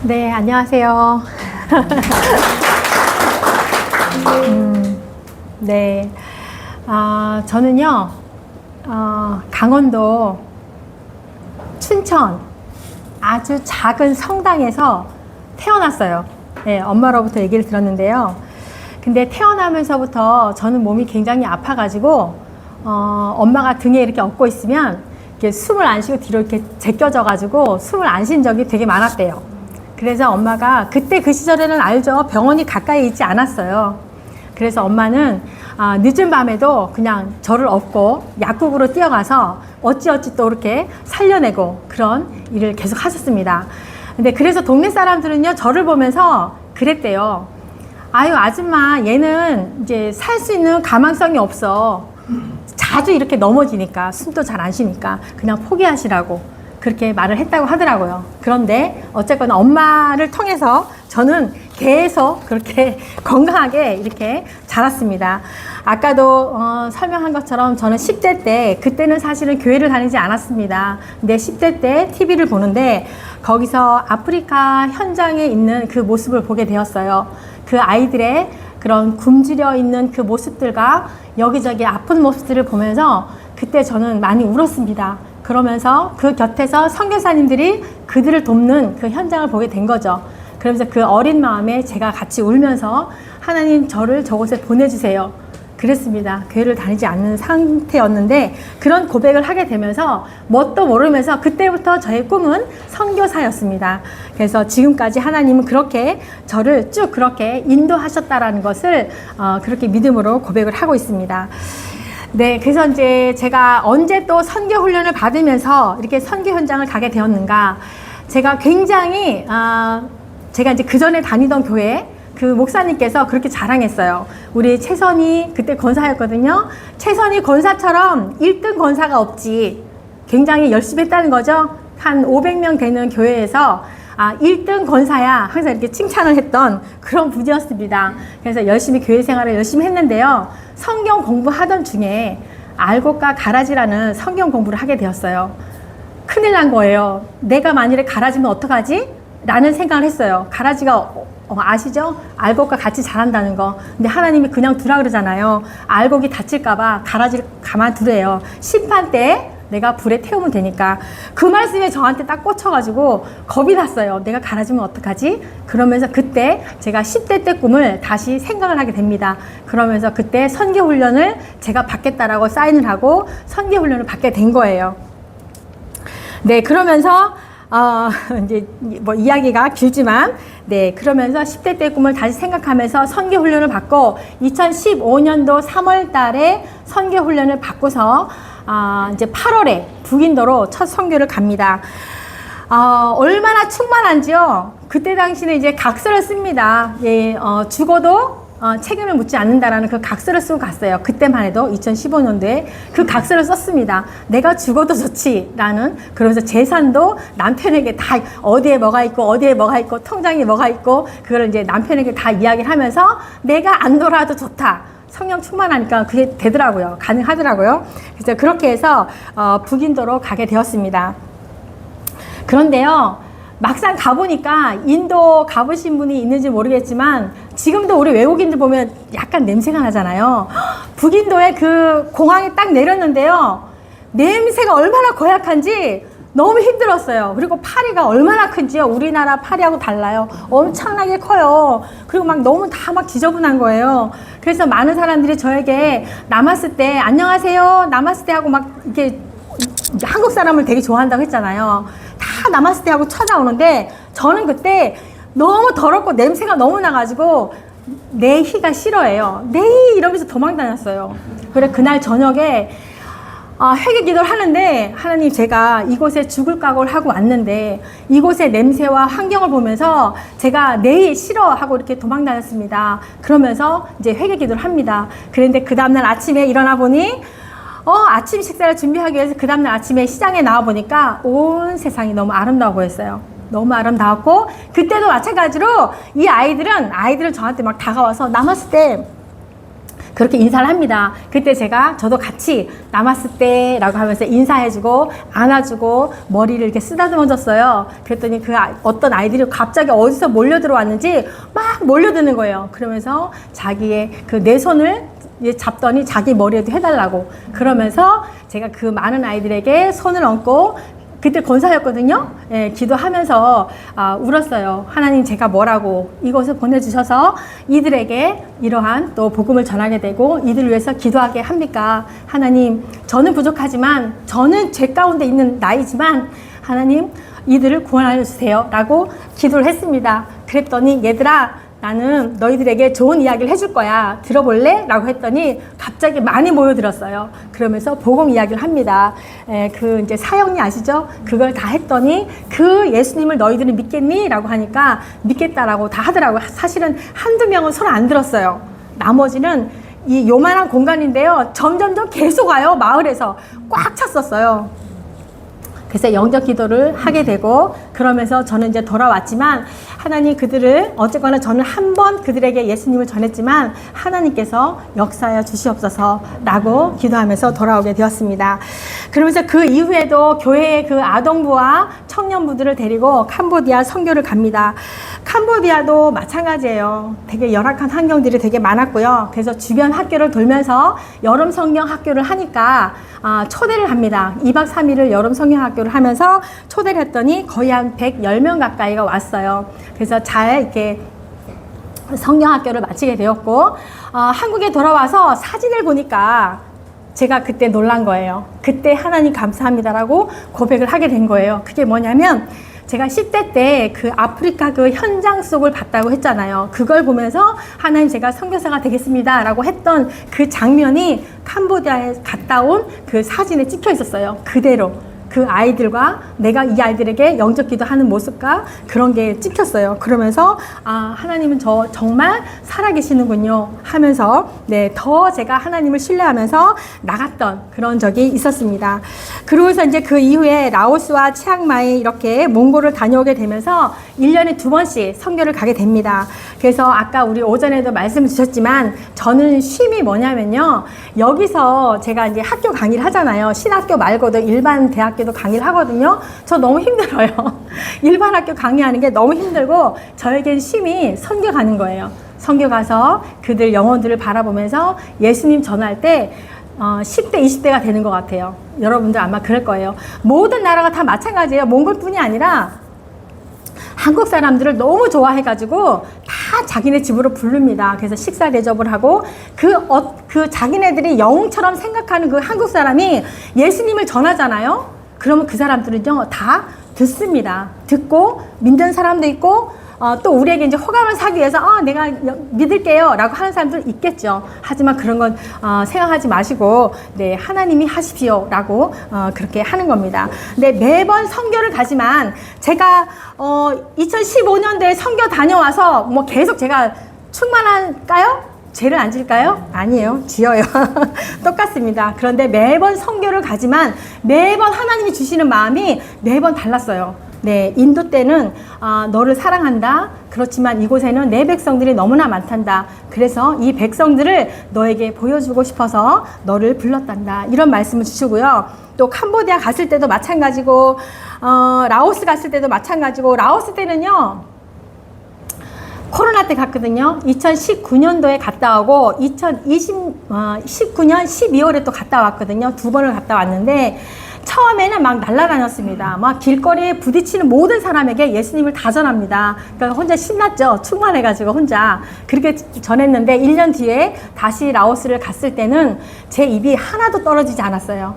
네, 안녕하세요. 네, 저는요, 강원도 춘천 아주 작은 성당에서 태어났어요. 네, 엄마로부터 얘기를 들었는데요. 근데 태어나면서부터 저는 몸이 굉장히 아파가지고, 엄마가 등에 이렇게 업고 있으면 이렇게 숨을 안 쉬고 뒤로 이렇게 제껴져가지고 숨을 안 쉰 적이 되게 많았대요. 그래서 엄마가 그때 그 시절에는 알죠. 병원이 가까이 있지 않았어요. 그래서 엄마는 늦은 밤에도 그냥 저를 업고 약국으로 뛰어가서 어찌어찌 또 이렇게 살려내고 그런 일을 계속 하셨습니다. 근데 그래서 동네 사람들은요, 저를 보면서 그랬대요. 아유, 아줌마, 얘는 이제 살 수 있는 가망성이 없어. 자주 이렇게 넘어지니까, 숨도 잘 안 쉬니까 그냥 포기하시라고 그렇게 말을 했다고 하더라고요. 그런데 어쨌거나 엄마를 통해서 저는 계속 그렇게 건강하게 이렇게 자랐습니다. 아까도 설명한 것처럼 저는 10대 때, 그때는 사실은 교회를 다니지 않았습니다. 근데 10대 때 TV를 보는데 거기서 아프리카 현장에 있는 그 모습을 보게 되었어요. 그 아이들의 그런 굶주려 있는 그 모습들과 여기저기 아픈 모습들을 보면서 그때 저는 많이 울었습니다. 그러면서 그 곁에서 선교사님들이 그들을 돕는 그 현장을 보게 된 거죠. 그러면서 그 어린 마음에 제가 같이 울면서 하나님, 저를 저곳에 보내주세요. 그랬습니다. 교회를 다니지 않는 상태였는데 그런 고백을 하게 되면서 뭣도 모르면서 그때부터 저의 꿈은 선교사였습니다. 그래서 지금까지 하나님은 그렇게 저를 쭉 그렇게 인도하셨다라는 것을 그렇게 믿음으로 고백을 하고 있습니다. 네, 그래서 이제 제가 언제 또 선교 훈련을 받으면서 이렇게 선교 현장을 가게 되었는가. 제가 굉장히, 제가 이제 그 전에 다니던 교회, 그 목사님께서 그렇게 자랑했어요. 우리 채선이 그때 권사였거든요. 채선이 권사처럼 1등 권사가 없지. 굉장히 열심히 했다는 거죠. 한 500명 되는 교회에서 1등 권사야. 항상 이렇게 칭찬을 했던 그런 분이었습니다. 그래서 열심히 교회 생활을 열심히 했는데요. 성경 공부하던 중에 알곡과 가라지라는 성경 공부를 하게 되었어요. 큰일 난 거예요. 내가 만일에 가라지면 어떡하지? 라는 생각을 했어요. 가라지가 아시죠? 알곡과 같이 자란다는 거. 근데 하나님이 그냥 두라 그러잖아요. 알곡이 다칠까봐 가라지를 가만두래요. 심판 때 내가 불에 태우면 되니까. 그 말씀에 저한테 딱 꽂혀가지고 겁이 났어요. 내가 가라지면 어떡하지? 그러면서 그때 제가 10대 때 꿈을 다시 생각을 하게 됩니다. 그러면서 그때 선교훈련을 제가 받겠다라고 사인을 하고 선교훈련을 받게 된 거예요. 네, 그러면서 이제 뭐 이야기가 길지만, 네, 그러면서 10대 때 꿈을 다시 생각하면서 선교훈련을 받고 2015년도 3월 달에 선교훈련을 받고서 이제 8월에 북인도로 첫 선교를 갑니다. 얼마나 충만한지요. 그때 당시는 이제 각서를 씁니다. 예, 죽어도 책임을 묻지 않는다라는 그 각서를 쓰고 갔어요. 그때만 해도 2015년도에 그 각서를 썼습니다. 내가 죽어도 좋지라는. 그러면서 재산도 남편에게 다 어디에 뭐가 있고 어디에 뭐가 있고 통장에 뭐가 있고 그걸 이제 남편에게 다 이야기를 하면서 내가 안 돌아도 좋다. 성령 충만하니까 그게 되더라고요. 가능하더라고요. 그래서 그렇게 해서 북인도로 가게 되었습니다. 그런데요, 막상 가보니까 인도 가보신 분이 있는지 모르겠지만 지금도 우리 외국인들 보면 약간 냄새가 나잖아요. 북인도에 그 공항에 딱 내렸는데요, 냄새가 얼마나 고약한지 너무 힘들었어요. 그리고 파리가 얼마나 큰지요. 우리나라 파리하고 달라요. 엄청나게 커요. 그리고 막 너무 다 막 지저분한 거예요. 그래서 많은 사람들이 저에게 남았을 때 안녕하세요 남았을 때 하고 막 이렇게 한국 사람을 되게 좋아한다고 했잖아요. 다 남았을 때 하고 찾아오는데 저는 그때 너무 더럽고 냄새가 너무 나가지고 내 희가 싫어해요. 내희 이러면서 도망 다녔어요. 그래 그날 저녁에 회개 기도를 하는데, 하나님, 제가 이곳에 죽을 각오를 하고 왔는데 이곳의 냄새와 환경을 보면서 제가 내일 싫어하고 이렇게 도망 다녔습니다. 그러면서 이제 회개 기도를 합니다. 그런데 그 다음날 아침에 일어나 보니 아침 식사를 준비하기 위해서 그 다음날 아침에 시장에 나와 보니까 온 세상이 너무 아름다워 보였어요. 너무 아름다웠고, 그때도 마찬가지로 이 아이들은 저한테 막 다가와서 남았을 때 그렇게 인사를 합니다. 그때 저도 같이 남았을 때 라고 하면서 인사해주고 안아주고 머리를 이렇게 쓰다듬어 줬어요. 그랬더니 어떤 아이들이 갑자기 어디서 몰려 들어왔는지 막 몰려드는 거예요. 그러면서 자기의 내 손을 잡더니 자기 머리에도 해달라고 그러면서 제가 그 많은 아이들에게 손을 얹고 그때 권사였거든요. 예, 기도하면서 울었어요. 하나님, 제가 뭐라고 이것을 보내주셔서 이들에게 이러한 또 복음을 전하게 되고 이들을 위해서 기도하게 합니까? 하나님, 저는 부족하지만 저는 죄 가운데 있는 나이지만 하나님, 이들을 구원하여 주세요 라고 기도를 했습니다. 그랬더니 얘들아, 나는 너희들에게 좋은 이야기를 해줄 거야. 들어볼래? 라고 했더니 갑자기 많이 모여들었어요. 그러면서 복음 이야기를 합니다. 이제 사형리 아시죠? 그걸 다 했더니 그 예수님을 너희들은 믿겠니? 라고 하니까 믿겠다라고 다 하더라고요. 사실은 한두 명은 손 안 들었어요. 나머지는 이 요만한 공간인데요. 점점점 계속 와요. 마을에서 꽉 찼었어요. 그래서 영적 기도를 하게 되고 그러면서 저는 이제 돌아왔지만 하나님, 그들을 어쨌거나 저는 한 번 그들에게 예수님을 전했지만 하나님께서 역사하여 주시옵소서 라고 기도하면서 돌아오게 되었습니다. 그러면서 그 이후에도 교회의 그 아동부와 청년부들을 데리고 캄보디아 선교를 갑니다. 캄보디아도 마찬가지예요. 되게 열악한 환경들이 되게 많았고요. 그래서 주변 학교를 돌면서 여름 성경 학교를 하니까 초대를 합니다. 2박 3일을 여름 성경 학교를 하면서 초대를 했더니 거의 한 110명 가까이가 왔어요. 그래서 잘 이렇게 성경 학교를 마치게 되었고 한국에 돌아와서 사진을 보니까 제가 그때 놀란 거예요. 그때 하나님 감사합니다라고 고백을 하게 된 거예요. 그게 뭐냐면 제가 10대 때 그 아프리카 그 현장 속을 봤다고 했잖아요. 그걸 보면서 하나님, 제가 선교사가 되겠습니다 라고 했던 그 장면이 캄보디아에 갔다 온 그 사진에 찍혀 있었어요. 그대로 그 아이들과 내가 이 아이들에게 영적 기도하는 모습과 그런 게 찍혔어요. 그러면서 하나님은 정말 살아계시는군요 하면서 더 제가 하나님을 신뢰하면서 나갔던 그런 적이 있었습니다. 그러고서 이제 그 이후에 라오스와 치앙마이 이렇게 몽골을 다녀오게 되면서 1년에 2번씩 선교를 가게 됩니다. 그래서 아까 우리 오전에도 말씀을 주셨지만 저는 쉼이 뭐냐면요, 여기서 제가 이제 학교 강의를 하잖아요. 신학교 말고도 일반 대학교도 강의를 하거든요. 저 너무 힘들어요. 일반 학교 강의하는 게 너무 힘들고 저에겐 쉼이 선교 가는 거예요. 선교 가서 그들 영혼들을 바라보면서 예수님 전할 때 10대, 20대가 되는 것 같아요. 여러분들 아마 그럴 거예요. 모든 나라가 다 마찬가지예요. 몽골뿐이 아니라 한국 사람들을 너무 좋아해가지고 다 자기네 집으로 부릅니다. 그래서 식사 대접을 하고 그 자기네들이 영웅처럼 생각하는 그 한국 사람이 예수님을 전하잖아요. 그러면 그 사람들은요 다 듣습니다. 듣고 믿는 사람도 있고 또 우리에게 이제 호감을 사기 위해서 내가 믿을게요 라고 하는 사람들 있겠죠. 하지만 그런 건 생각하지 마시고 하나님이 하십시오 라고 그렇게 하는 겁니다. 근데 매번 선교를 가지만 제가 2015년도에 선교 다녀와서 뭐 계속 제가 충만할까요? 죄를 안 질까요? 아니에요. 지어요. 똑같습니다. 그런데 매번 선교를 가지만 매번 하나님이 주시는 마음이 매번 달랐어요. 인도 때는 너를 사랑한다. 그렇지만 이곳에는 내 백성들이 너무나 많단다. 그래서 이 백성들을 너에게 보여주고 싶어서 너를 불렀단다. 이런 말씀을 주시고요. 또 캄보디아 갔을 때도 마찬가지고 라오스 갔을 때도 마찬가지고, 라오스 때는요 코로나 때 갔거든요. 2019년도에 갔다 오고 2019년 12월에 또 갔다 왔거든요. 2번을 갔다 왔는데 처음에는 막 날아다녔습니다. 막 길거리에 부딪히는 모든 사람에게 예수님을 다 전합니다. 그러니까 혼자 신났죠. 충만해가지고 혼자 그렇게 전했는데 1년 뒤에 다시 라오스를 갔을 때는 제 입이 하나도 떨어지지 않았어요.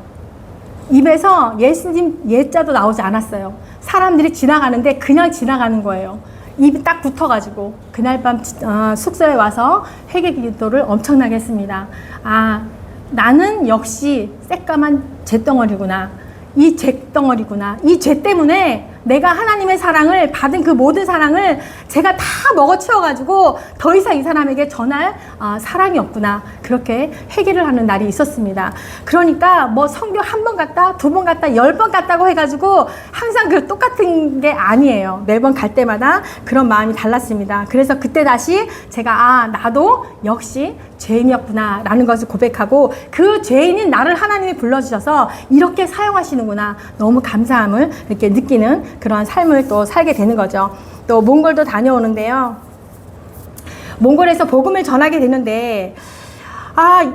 입에서 예수님 예자도 나오지 않았어요. 사람들이 지나가는데 그냥 지나가는 거예요. 입이 딱 붙어가지고 그날 밤 숙소에 와서 회개 기도를 엄청나게 했습니다. 나는 역시 새까만 잿덩어리구나. 이 잿덩어리구나. 이 죄 때문에 내가 하나님의 사랑을 받은 그 모든 사랑을 제가 다 먹어치워가지고 더 이상 이 사람에게 전할 사랑이 없구나. 그렇게 회개를 하는 날이 있었습니다. 그러니까 뭐 선교 1번 갔다 2번 갔다 10번 갔다고 해가지고 항상 그 똑같은 게 아니에요. 매번 갈 때마다 그런 마음이 달랐습니다. 그래서 그때 다시 제가 나도 역시 죄인이었구나 라는 것을 고백하고 그 죄인인 나를 하나님이 불러주셔서 이렇게 사용하시는구나, 너무 감사함을 이렇게 느끼는 그런 삶을 또 살게 되는 거죠. 또 몽골도 다녀오는데요, 몽골에서 복음을 전하게 되는데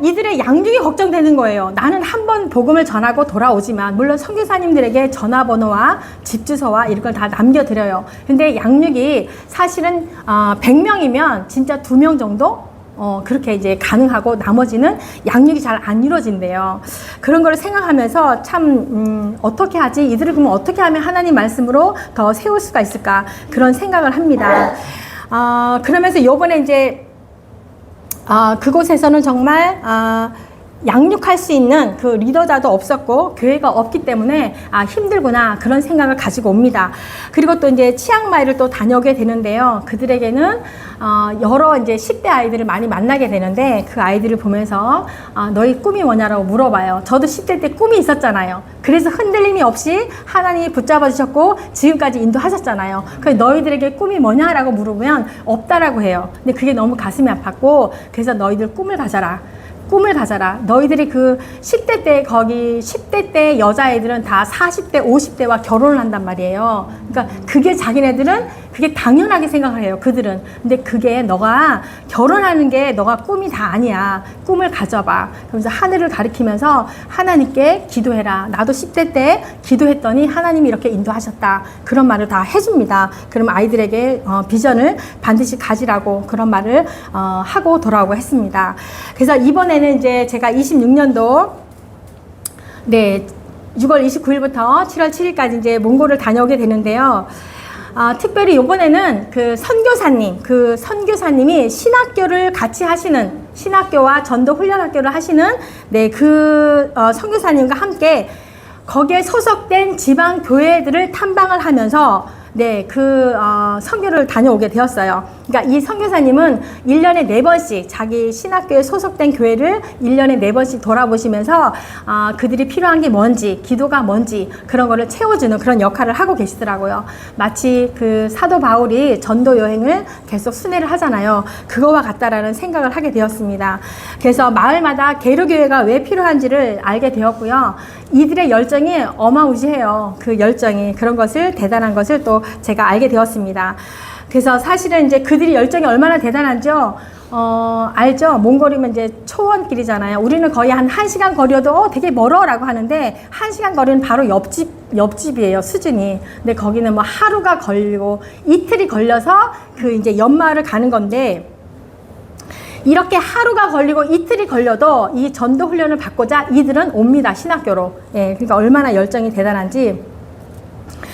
이들의 양육이 걱정되는 거예요. 나는 한번 복음을 전하고 돌아오지만, 물론 선교사님들에게 전화번호와 집 주소와 이런 걸 다 남겨드려요. 근데 양육이 사실은 100명이면 진짜 2명 정도 그렇게 이제 가능하고, 나머지는 양육이 잘 안 이루어진대요. 그런 걸 생각하면서 참 어떻게 하지? 이들을 그러면 어떻게 하면 하나님 말씀으로 더 세울 수가 있을까? 그런 생각을 합니다. 그러면서 요번에 이제 그곳에서는 정말 양육할 수 있는 그 리더자도 없었고 교회가 없기 때문에 힘들구나, 그런 생각을 가지고 옵니다. 그리고 또 이제 치앙마이를 또 다녀오게 되는데요, 그들에게는 여러 이제 10대 아이들을 많이 만나게 되는데, 그 아이들을 보면서 너희 꿈이 뭐냐라고 물어봐요. 저도 10대 때 꿈이 있었잖아요. 그래서 흔들림이 없이 하나님이 붙잡아 주셨고 지금까지 인도하셨잖아요. 그래서 너희들에게 꿈이 뭐냐라고 물으면 없다라고 해요. 근데 그게 너무 가슴이 아팠고, 그래서 너희들 꿈을 가져라. 꿈을 가져라. 너희들이 그 10대 때, 거기 10대 때 여자애들은 다 40대, 50대와 결혼을 한단 말이에요. 그러니까 그게 자기네들은 그게 당연하게 생각을 해요, 그들은. 근데 그게 너가 결혼하는 게 너가 꿈이 다 아니야. 꿈을 가져봐. 그러면서 하늘을 가리키면서 하나님께 기도해라. 나도 10대 때 기도했더니 하나님이 이렇게 인도하셨다. 그런 말을 다 해줍니다. 그럼 아이들에게 비전을 반드시 가지라고 그런 말을 하고 돌아오고 했습니다. 그래서 이번에는 이제 제가 26년도 6월 29일부터 7월 7일까지 이제 몽골을 다녀오게 되는데요. 특별히 이번에는 그 선교사님이 신학교를 같이 하시는, 신학교와 전도 훈련학교를 하시는 그 선교사님과 함께 거기에 소속된 지방 교회들을 탐방을 하면서 선교를 다녀오게 되었어요. 그러니까 이 선교사님은 1년에 4번씩 자기 신학교에 소속된 교회를 1년에 4번씩 돌아보시면서 그들이 필요한 게 뭔지, 기도가 뭔지 그런 거를 채워주는 그런 역할을 하고 계시더라고요. 마치 그 사도 바울이 전도 여행을 계속 순회를 하잖아요. 그거와 같다라는 생각을 하게 되었습니다. 그래서 마을마다 계류교회가 왜 필요한지를 알게 되었고요. 이들의 열정이 어마무시해요. 그 열정이, 그런 것을, 대단한 것을 또 제가 알게 되었습니다. 그래서 사실은 이제 그들이 열정이 얼마나 대단한지요. 알죠? 몽골이면 이제 초원길이잖아요. 우리는 거의 한 1시간 거리여도 되게 멀어라고 하는데 1시간 거리는 바로 옆집이에요, 수준이. 근데 거기는 뭐 하루가 걸리고 이틀이 걸려서 그 이제 연마를 가는 건데, 이렇게 하루가 걸리고 이틀이 걸려도 이 전도 훈련을 받고자 이들은 옵니다, 신학교로. 그러니까 얼마나 열정이 대단한지.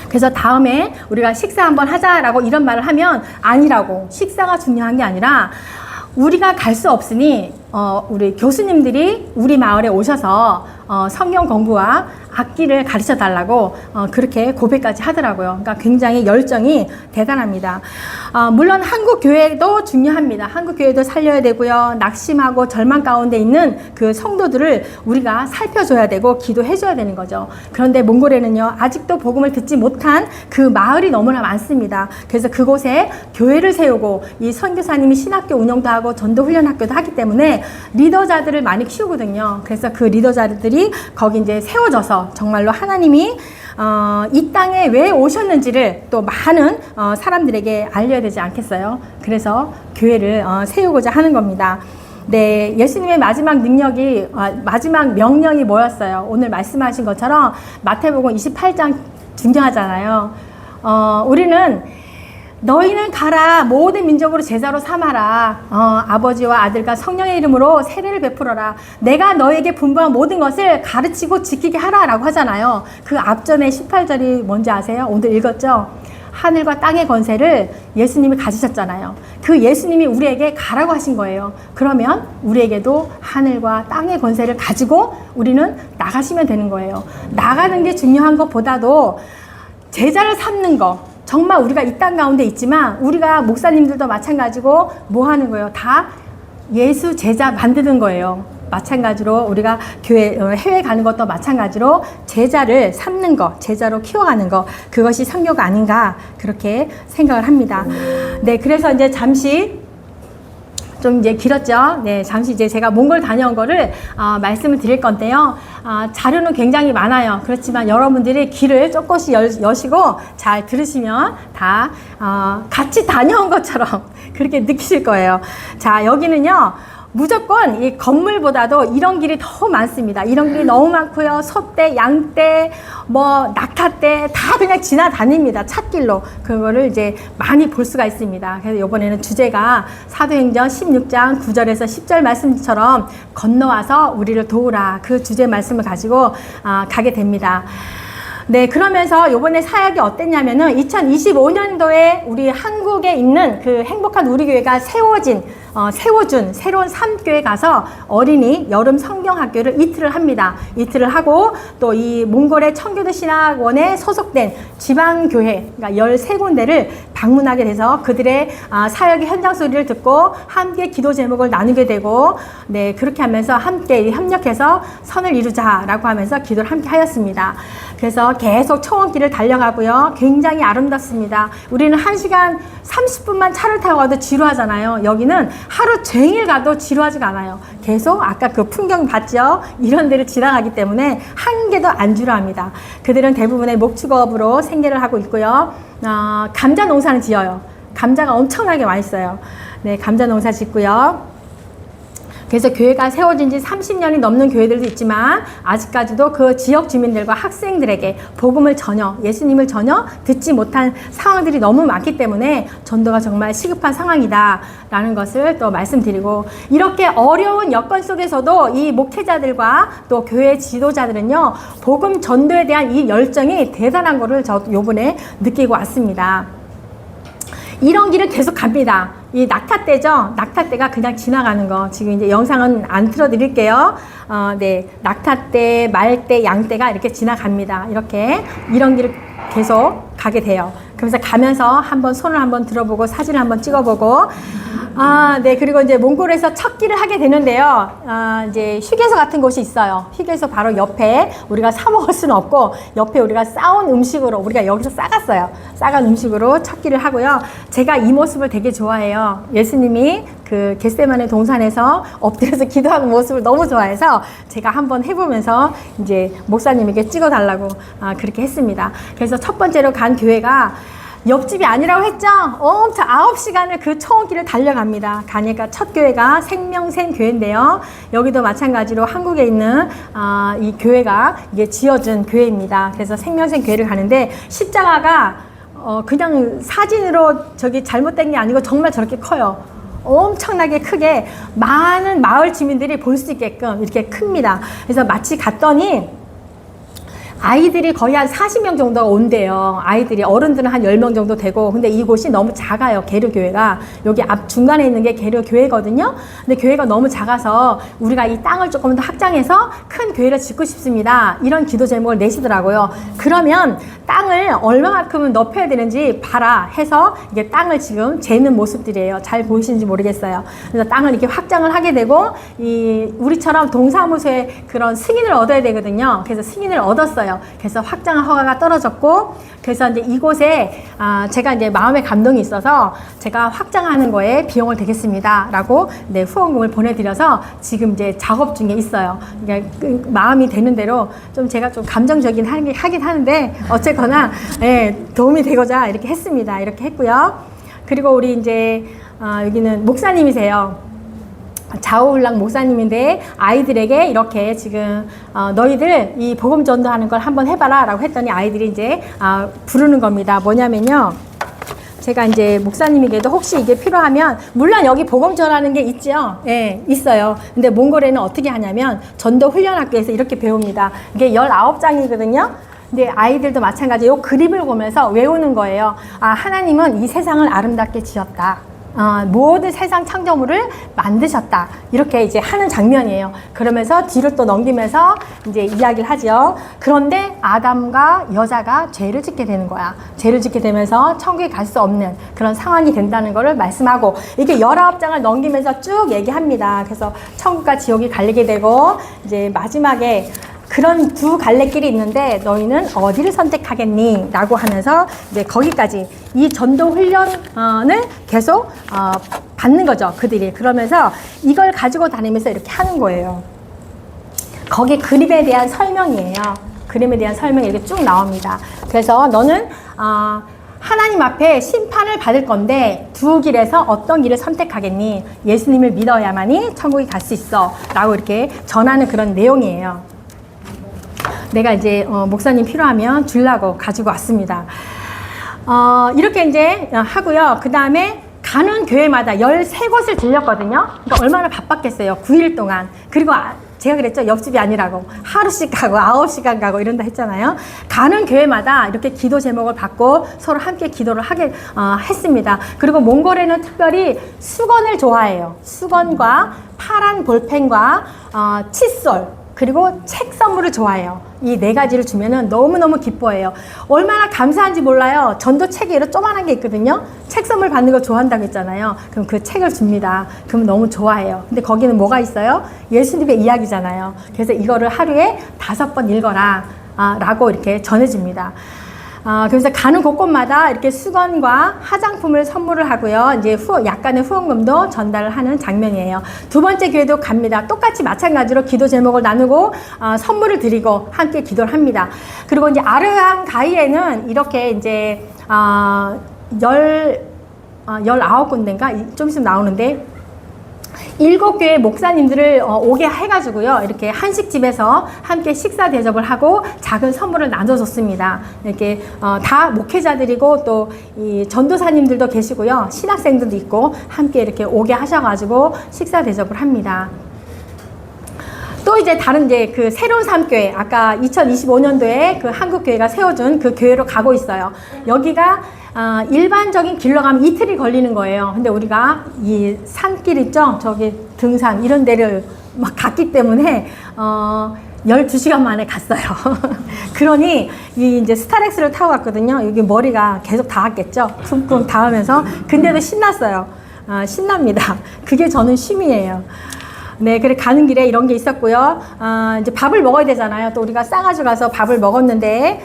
그래서 다음에 우리가 식사 한번 하자라고 이런 말을 하면 아니라고, 식사가 중요한 게 아니라 우리가 갈 수 없으니 우리 교수님들이 우리 마을에 오셔서 성경 공부와 악기를 가르쳐 달라고 그렇게 고백까지 하더라고요. 그러니까 굉장히 열정이 대단합니다. 물론 한국 교회도 중요합니다. 한국 교회도 살려야 되고요. 낙심하고 절망 가운데 있는 그 성도들을 우리가 살펴줘야 되고 기도해줘야 되는 거죠. 그런데 몽골에는요, 아직도 복음을 듣지 못한 그 마을이 너무나 많습니다. 그래서 그곳에 교회를 세우고 이 선교사님이 신학교 운영도 하고 전도 훈련 학교도 하기 때문에 리더자들을 많이 키우거든요. 그래서 그 리더자들이 거기 이제 세워져서 정말로 하나님이 이 땅에 왜 오셨는지를 또 많은 사람들에게 알려야 되지 않겠어요? 그래서 교회를 세우고자 하는 겁니다. 예수님의 마지막 능력이, 마지막 명령이 뭐였어요? 오늘 말씀하신 것처럼 마태복음 28장 중요하잖아요. 우리는 너희는 가라, 모든 민족으로 제자로 삼아라, 아버지와 아들과 성령의 이름으로 세례를 베풀어라, 내가 너에게 분부한 모든 것을 가르치고 지키게 하라 라고 하잖아요. 그 앞전에 18절이 뭔지 아세요? 오늘 읽었죠? 하늘과 땅의 권세를 예수님이 가지셨잖아요. 그 예수님이 우리에게 가라고 하신 거예요. 그러면 우리에게도 하늘과 땅의 권세를 가지고 우리는 나가시면 되는 거예요. 나가는 게 중요한 것보다도 제자를 삼는 거, 정말 우리가 이 땅 가운데 있지만 우리가 목사님들도 마찬가지고 뭐 하는 거예요? 다 예수 제자 만드는 거예요. 마찬가지로 우리가 교회, 해외 가는 것도 마찬가지로 제자를 삼는 것, 제자로 키워가는 것, 그것이 선교가 아닌가 그렇게 생각을 합니다. 그래서 이제 잠시 좀 이제 길었죠. 네, 잠시 이제 제가 몽골 다녀온 거를 말씀을 드릴 건데요. 자료는 굉장히 많아요. 그렇지만 여러분들이 귀를 조금씩 여시고 잘 들으시면 다 같이 다녀온 것처럼 그렇게 느끼실 거예요. 자, 여기는요. 무조건 이 건물보다도 이런 길이 더 많습니다. 이런 길이 너무 많고요. 소떼, 양떼, 뭐 낙타떼 다 그냥 지나다닙니다. 찻길로. 그거를 이제 많이 볼 수가 있습니다. 그래서 이번에는 주제가 사도행전 16장 9절에서 10절 말씀처럼 건너와서 우리를 도우라. 그 주제 말씀을 가지고 가게 됩니다. 네, 그러면서 요번에 사역이 어땠냐면은 2025년도에 우리 한국에 있는 그 행복한 우리 교회가 세워준 새로운 3교회 가서 어린이 여름 성경학교를 이틀을 합니다. 이틀을 하고 또 이 몽골의 청교도 신학원에 소속된 지방교회, 그러니까 13군데를 방문하게 돼서 그들의 사역의 현장 소리를 듣고 함께 기도 제목을 나누게 되고, 네, 그렇게 하면서 함께 협력해서 선을 이루자라고 하면서 기도를 함께 하였습니다. 그래서 계속 초원길을 달려가고요. 굉장히 아름답습니다. 우리는 1시간 30분만 차를 타고 가도 지루하잖아요. 여기는 하루 종일 가도 지루하지가 않아요. 계속 아까 그 풍경 봤죠? 이런 데를 지나가기 때문에 한 개도 안 지루합니다. 그들은 대부분의 목축업으로 생계를 하고 있고요. 감자 농사는 지어요. 감자가 엄청나게 맛있어요. 네, 감자 농사 짓고요. 그래서 교회가 세워진 지 30년이 넘는 교회들도 있지만 아직까지도 그 지역 주민들과 학생들에게 복음을 예수님을 전혀 듣지 못한 상황들이 너무 많기 때문에 전도가 정말 시급한 상황이다라는 것을 또 말씀드리고, 이렇게 어려운 여건 속에서도 이 목회자들과 또 교회 지도자들은요, 복음 전도에 대한 이 열정이 대단한 거를 저 요번에 느끼고 왔습니다. 이런 길을 계속 갑니다. 이 낙타떼죠? 낙타떼가 그냥 지나가는 거. 지금 이제 영상은 안 틀어드릴게요. 네. 낙타떼, 말떼, 양떼가 이렇게 지나갑니다. 이런 길을 계속 가게 돼요. 그러면서 가면서 한번 손을 한번 들어보고 사진을 한번 찍어보고, 네. 그리고 이제 몽골에서 첫 길을 하게 되는데요. 이제 휴게소 같은 곳이 있어요. 휴게소 바로 옆에 우리가 사 먹을 수는 없고, 옆에 우리가 싸온 음식으로, 우리가 여기서 싸갔어요. 싸간 음식으로 첫 길을 하고요. 제가 이 모습을 되게 좋아해요. 예수님이 그 겟세마네 동산에서 엎드려서 기도하는 모습을 너무 좋아해서 제가 한번 해보면서 이제 목사님에게 찍어달라고 그렇게 했습니다. 그래서 첫 번째로 간 교회가 옆집이 아니라고 했죠? 엄청 9시간을 그 초원길을 달려갑니다. 가니까 첫 교회가 생명샘 교회인데요. 여기도 마찬가지로 한국에 있는 이 교회가 이게 지어준 교회입니다. 그래서 생명샘 교회를 가는데 십자가가 그냥 사진으로 저기 잘못된 게 아니고 정말 저렇게 커요. 엄청나게 크게 많은 마을 주민들이 볼 수 있게끔 이렇게 큽니다. 그래서 마치 갔더니 아이들이 거의 한 40명 정도가 온대요. 아이들이, 어른들은 한 10명 정도 되고, 근데 이곳이 너무 작아요. 게르교회가. 여기 앞 중간에 있는 게 게르교회거든요. 근데 교회가 너무 작아서 우리가 이 땅을 조금 더 확장해서 큰 교회를 짓고 싶습니다. 이런 기도 제목을 내시더라고요. 그러면 땅을 얼마만큼은 넓혀야 되는지 봐라 해서 이게 땅을 지금 재는 모습들이에요. 잘 보이시는지 모르겠어요. 그래서 땅을 이렇게 확장을 하게 되고, 우리처럼 동사무소에 그런 승인을 얻어야 되거든요. 그래서 승인을 얻었어요. 그래서 확장 허가가 떨어졌고, 그래서 이제 이곳에 제가 이제 마음의 감동이 있어서 제가 확장하는 거에 비용을 대겠습니다라고 네, 후원금을 보내드려서 지금 이제 작업 중에 있어요. 그러니까 그 마음이 되는 대로 좀 제가 좀 감정적인 하긴 하는데 어쨌거나 네, 도움이 되고자 이렇게 했습니다. 이렇게 했고요. 그리고 우리 이제 여기는 목사님이세요. 자오울락 목사님인데 아이들에게 이렇게 지금 너희들 이 복음 전도하는 걸 한번 해봐라 라고 했더니 아이들이 이제 부르는 겁니다. 뭐냐면요, 제가 이제 목사님에게도 혹시 이게 필요하면, 물론 여기 복음 전하는 게 있죠. 예, 있어요. 근데 몽골에는 어떻게 하냐면 전도 훈련학교에서 이렇게 배웁니다. 이게 19장이거든요. 근데 아이들도 마찬가지 요 그림을 보면서 외우는 거예요. 하나님은 이 세상을 아름답게 지었다. 모든 세상 창조물을 만드셨다. 이렇게 이제 하는 장면이에요. 그러면서 뒤를 또 넘기면서 이제 이야기를 하죠. 그런데 아담과 여자가 죄를 짓게 되는 거야. 죄를 짓게 되면서 천국에 갈 수 없는 그런 상황이 된다는 것을 말씀하고, 이게 19장을 넘기면서 쭉 얘기합니다. 그래서 천국과 지옥이 갈리게 되고, 이제 마지막에 그런 두 갈래길이 있는데 너희는 어디를 선택하겠니? 라고 하면서 이제 거기까지 이 전도 훈련을 계속 받는 거죠, 그들이. 그러면서 이걸 가지고 다니면서 이렇게 하는 거예요. 거기 그림에 대한 설명이에요. 그림에 대한 설명이 이렇게 쭉 나옵니다. 그래서 너는 하나님 앞에 심판을 받을 건데 두 길에서 어떤 길을 선택하겠니? 예수님을 믿어야만이 천국에 갈 수 있어 라고 이렇게 전하는 그런 내용이에요. 내가 이제 목사님 필요하면 주려고 가지고 왔습니다. 이렇게 이제 하고요. 그 다음에 가는 교회마다 13곳을 들렸거든요. 그러니까 얼마나 바빴겠어요. 9일 동안. 그리고 제가 그랬죠. 옆집이 아니라고. 하루씩 가고 9시간 가고 이런다 했잖아요. 가는 교회마다 이렇게 기도 제목을 받고 서로 함께 기도를 했습니다. 그리고 몽골에는 특별히 수건을 좋아해요. 수건과 파란 볼펜과 칫솔 그리고 책 선물을 좋아해요. 이 4가지를 주면은 너무너무 기뻐해요. 얼마나 감사한지 몰라요. 전도책이 이렇게 조그만한 게 있거든요. 책 선물 받는 거 좋아한다고 했잖아요. 그럼 그 책을 줍니다. 그럼 너무 좋아해요. 근데 거기는 뭐가 있어요? 예수님의 이야기잖아요. 그래서 이거를 하루에 5번 읽어라 라고 이렇게 전해줍니다. 그래서 가는 곳곳마다 이렇게 수건과 화장품을 선물을 하고요. 이제 약간의 후원금도 전달을 하는 장면이에요. 두 번째 교회도 갑니다. 똑같이 마찬가지로 기도 제목을 나누고 선물을 드리고 함께 기도를 합니다. 그리고 이제 아르한 가이에는 이렇게 이제 19군데인가 좀 있으면 나오는데 7교회 목사님들을 오게 해가지고요. 이렇게 한식집에서 함께 식사 대접을 하고 작은 선물을 나눠줬습니다. 이렇게 다 목회자들이고 또 이 전도사님들도 계시고요. 신학생들도 있고 함께 이렇게 오게 하셔가지고 식사 대접을 합니다. 또 이제 다른 이제 그 새로운 삶교회, 아까 2025년도에 그 한국교회가 세워준 그 교회로 가고 있어요. 여기가 일반적인 길로 가면 이틀이 걸리는 거예요. 근데 우리가 이 산길 있죠? 저기 등산 이런 데를 막 갔기 때문에 12시간 만에 갔어요. 그러니 이 이제 스타렉스를 타고 갔거든요. 여기 머리가 계속 닿았겠죠? 쿵쿵 닿으면서. 근데도 신났어요. 신납니다. 그게 저는 쉼이에요. 네, 그래 가는 길에 이런 게 있었고요. 이제 밥을 먹어야 되잖아요. 또 우리가 싸가지고 가서 밥을 먹었는데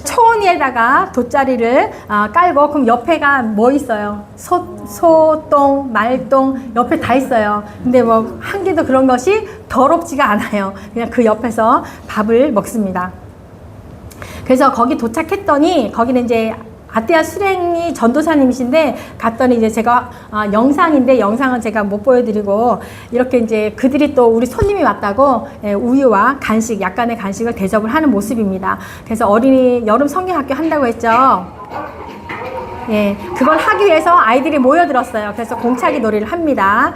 초원위에다가 돗자리를 깔고 그럼 옆에가 뭐 있어요? 소똥, 말똥 옆에 다 있어요. 근데 뭐 한 개도 그런 것이 더럽지가 않아요. 그냥 그 옆에서 밥을 먹습니다. 그래서 거기 도착했더니 거기는 이제 아떼아 수랭이 전도사님이신데 갔더니 이제 제가 영상인데 영상은 제가 못 보여드리고 이렇게 이제 그들이 또 우리 손님이 왔다고 우유와 간식 약간의 간식을 대접을 하는 모습입니다. 그래서 어린이 여름 성경학교 한다고 했죠. 예, 그걸 하기 위해서 아이들이 모여들었어요. 그래서 공차기 놀이를 합니다.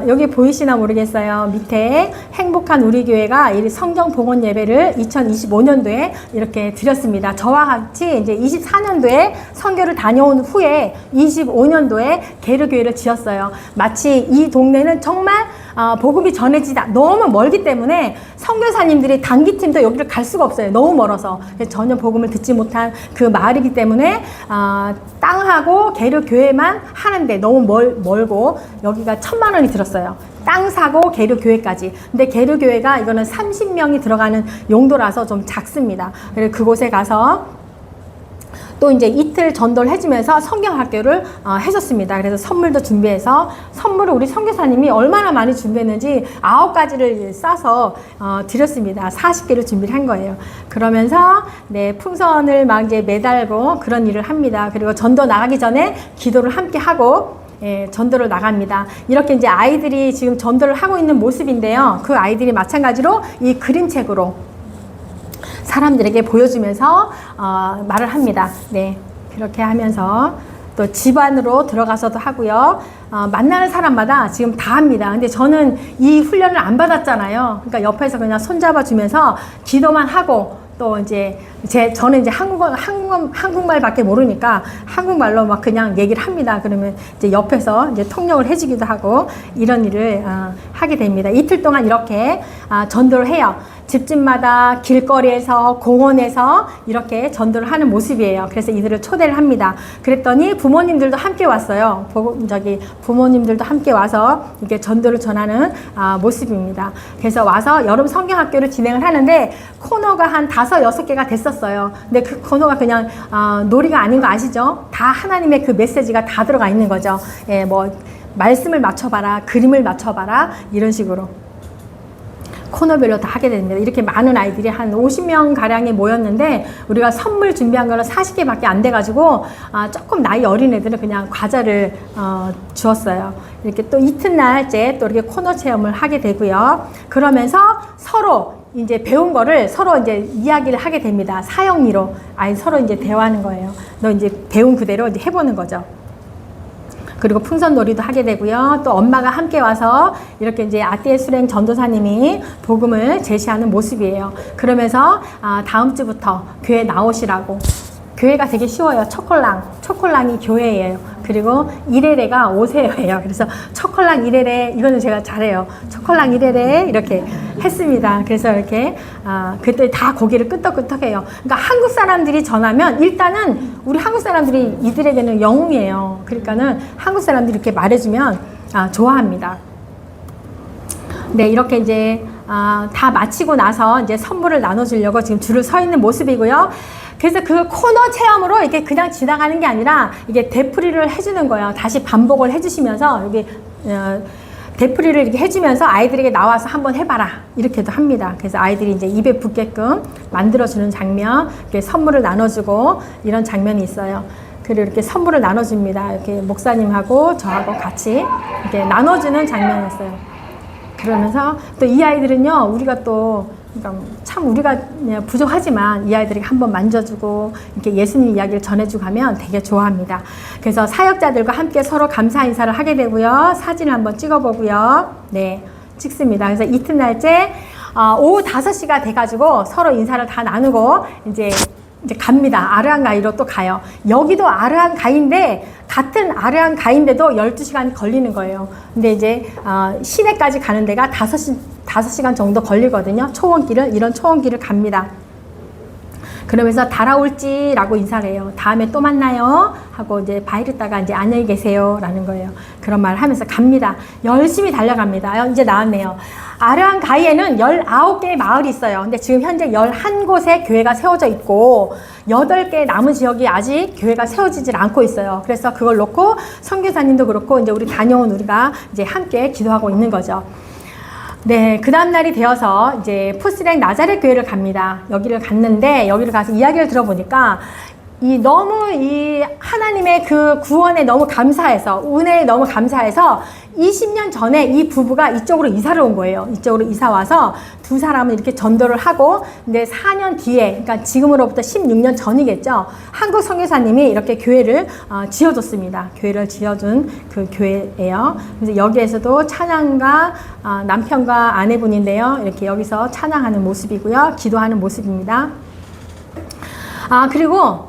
여기 보이시나 모르겠어요. 밑에 행복한 우리 교회가 이 성경 봉헌 예배를 2025년도에 이렇게 드렸습니다. 저와 같이 이제 24년도에 선교를 다녀온 후에 25년도에 게르교회를 지었어요. 마치 이 동네는 정말 복음이 전해지다 너무 멀기 때문에 선교사님들이 단기팀도 여기를 갈 수가 없어요. 너무 멀어서 전혀 복음을 듣지 못한 그 마을이기 때문에 땅하고 게르교회만 하는데 너무 멀고 여기가 1,000만 원이 들었어요. 땅 사고 게르교회까지. 근데 게르교회가 이거는 30명이 들어가는 용도라서 좀 작습니다. 그래서 그곳에 가서 또 이제 이틀 전도를 해주면서 성경학교를 해줬습니다. 그래서 선물도 준비해서 선물을 우리 선교사님이 얼마나 많이 준비했는지 9가지를 싸서 드렸습니다. 40개를 준비를 한 거예요. 그러면서 네, 풍선을 막 이제 매달고 그런 일을 합니다. 그리고 전도 나가기 전에 기도를 함께 하고 예, 전도를 나갑니다. 이렇게 이제 아이들이 지금 전도를 하고 있는 모습인데요. 그 아이들이 마찬가지로 이 그림책으로 사람들에게 보여주면서 말을 합니다. 네, 그렇게 하면서 또 집 안으로 들어가서도 하고요. 만나는 사람마다 지금 다 합니다. 근데 저는 이 훈련을 안 받았잖아요. 그러니까 옆에서 그냥 손잡아 주면서 기도만 하고 또 이제 저는 이제 한국말밖에 모르니까 한국말로 막 그냥 얘기를 합니다. 그러면 이제 옆에서 이제 통역을 해주기도 하고 이런 일을 하게 됩니다. 이틀 동안 이렇게 전도를 해요. 집집마다 길거리에서 공원에서 이렇게 전도를 하는 모습이에요. 그래서 이들을 초대를 합니다. 그랬더니 부모님들도 함께 왔어요. 부모님들도 함께 와서 이렇게 전도를 전하는 모습입니다. 그래서 와서 여름 성경학교를 진행을 하는데 코너가 한 5, 6개가 됐었어요. 근데 그 코너가 그냥 놀이가 아닌 거 아시죠? 다 하나님의 그 메시지가 다 들어가 있는 거죠. 예, 뭐 말씀을 맞춰봐라, 그림을 맞춰봐라, 이런 식으로 코너별로 다 하게 됩니다. 이렇게 많은 아이들이 한 50명 가량이 모였는데 우리가 선물 준비한 거는 40개밖에 안 돼가지고 조금 나이 어린 애들은 그냥 과자를 주었어요. 이렇게 또 이튿날째 또 이렇게 코너 체험을 하게 되고요. 그러면서 서로 이제 배운 거를 서로 이제 이야기를 하게 됩니다. 사형리로 아이 서로 이제 대화하는 거예요. 너 이제 배운 그대로 이제 해보는 거죠. 그리고 풍선놀이도 하게 되고요. 또 엄마가 함께 와서 이렇게 이제 아띠의 수랭 전도사님이 복음을 제시하는 모습이에요. 그러면서 다음 주부터 교회 나오시라고. 교회가 되게 쉬워요. 초콜랑이 교회예요. 그리고 이레레가 오세요예요. 그래서 초콜랑 이레레, 이거는 제가 잘해요. 초콜랑 이레레 이렇게 했습니다. 그래서 이렇게 그때 다 고개를 끄덕끄덕해요. 그러니까 한국 사람들이 전하면 일단은 우리 한국 사람들이 이들에게는 영웅이에요. 그러니까는 한국 사람들이 이렇게 말해주면 좋아합니다. 네, 이렇게 이제 다 마치고 나서 이제 선물을 나눠주려고 지금 줄을 서 있는 모습이고요. 그래서 그 코너 체험으로 이렇게 그냥 지나가는 게 아니라 이게 되풀이를 해주는 거예요. 다시 반복을 해주시면서 여기 되풀이를 이렇게 해주면서 아이들에게 나와서 한번 해봐라 이렇게도 합니다. 그래서 아이들이 이제 입에 붙게끔 만들어주는 장면, 이렇게 선물을 나눠주고 이런 장면이 있어요. 그리고 이렇게 선물을 나눠줍니다. 이렇게 목사님하고 저하고 같이 이렇게 나눠주는 장면이었어요. 그러면서 또 이 아이들은요, 우리가 또 그러니까 참 우리가 부족하지만 이 아이들에게 한번 만져주고 이렇게 예수님 이야기를 전해주고 하면 되게 좋아합니다. 그래서 사역자들과 함께 서로 감사 인사를 하게 되고요. 사진을 한번 찍어보고요. 네, 찍습니다. 그래서 이튿날째 오후 5시가 돼가지고 서로 인사를 다 나누고 이제 갑니다. 아르한가이로 또 가요. 여기도 아르한가이인데 같은 아르한가이인데도 12시간이 걸리는 거예요. 근데 이제 시내까지 가는 데가 5시간 정도 걸리거든요. 이런 초원길을 갑니다. 그러면서 달아올지라고 인사를 해요. 다음에 또 만나요 하고 이제 바이르다가 이제 안녕히 계세요 라는 거예요. 그런 말을 하면서 갑니다. 열심히 달려갑니다. 이제 나왔네요. 아르한가이에는 19개의 마을이 있어요. 근데 지금 현재 11곳에 교회가 세워져 있고 8개의 남은 지역이 아직 교회가 세워지질 않고 있어요. 그래서 그걸 놓고 선교사님도 그렇고 이제 우리 다녀온 우리가 이제 함께 기도하고 있는 거죠. 네, 그 다음날이 되어서 이제 푸스랭 나자렛 교회를 갑니다. 여기를 갔는데 여기를 가서 이야기를 들어보니까 너무 이 하나님의 그 구원에 너무 감사해서, 은혜에 너무 감사해서 20년 전에 이 부부가 이쪽으로 이사를 온 거예요. 이쪽으로 이사 와서 두 사람은 이렇게 전도를 하고, 근데 4년 뒤에, 그러니까 지금으로부터 16년 전이겠죠. 한국 선교사님이 이렇게 교회를 지어줬습니다. 교회를 지어준 그 교회예요. 그래서 여기에서도 찬양가 남편과 아내분인데요. 이렇게 여기서 찬양하는 모습이고요. 기도하는 모습입니다. 그리고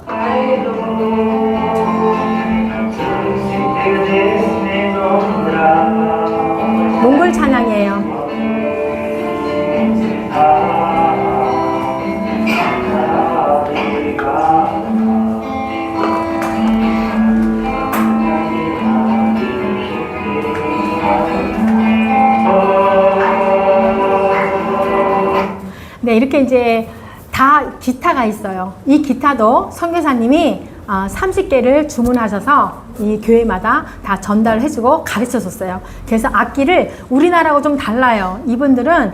몽골 찬양이에요. 네, 이렇게 이제 다 기타가 있어요. 이 기타도 선교사님이 30개를 주문하셔서 이 교회마다 다 전달을 해주고 가르쳐 줬어요. 그래서 악기를 우리나라하고 좀 달라요. 이분들은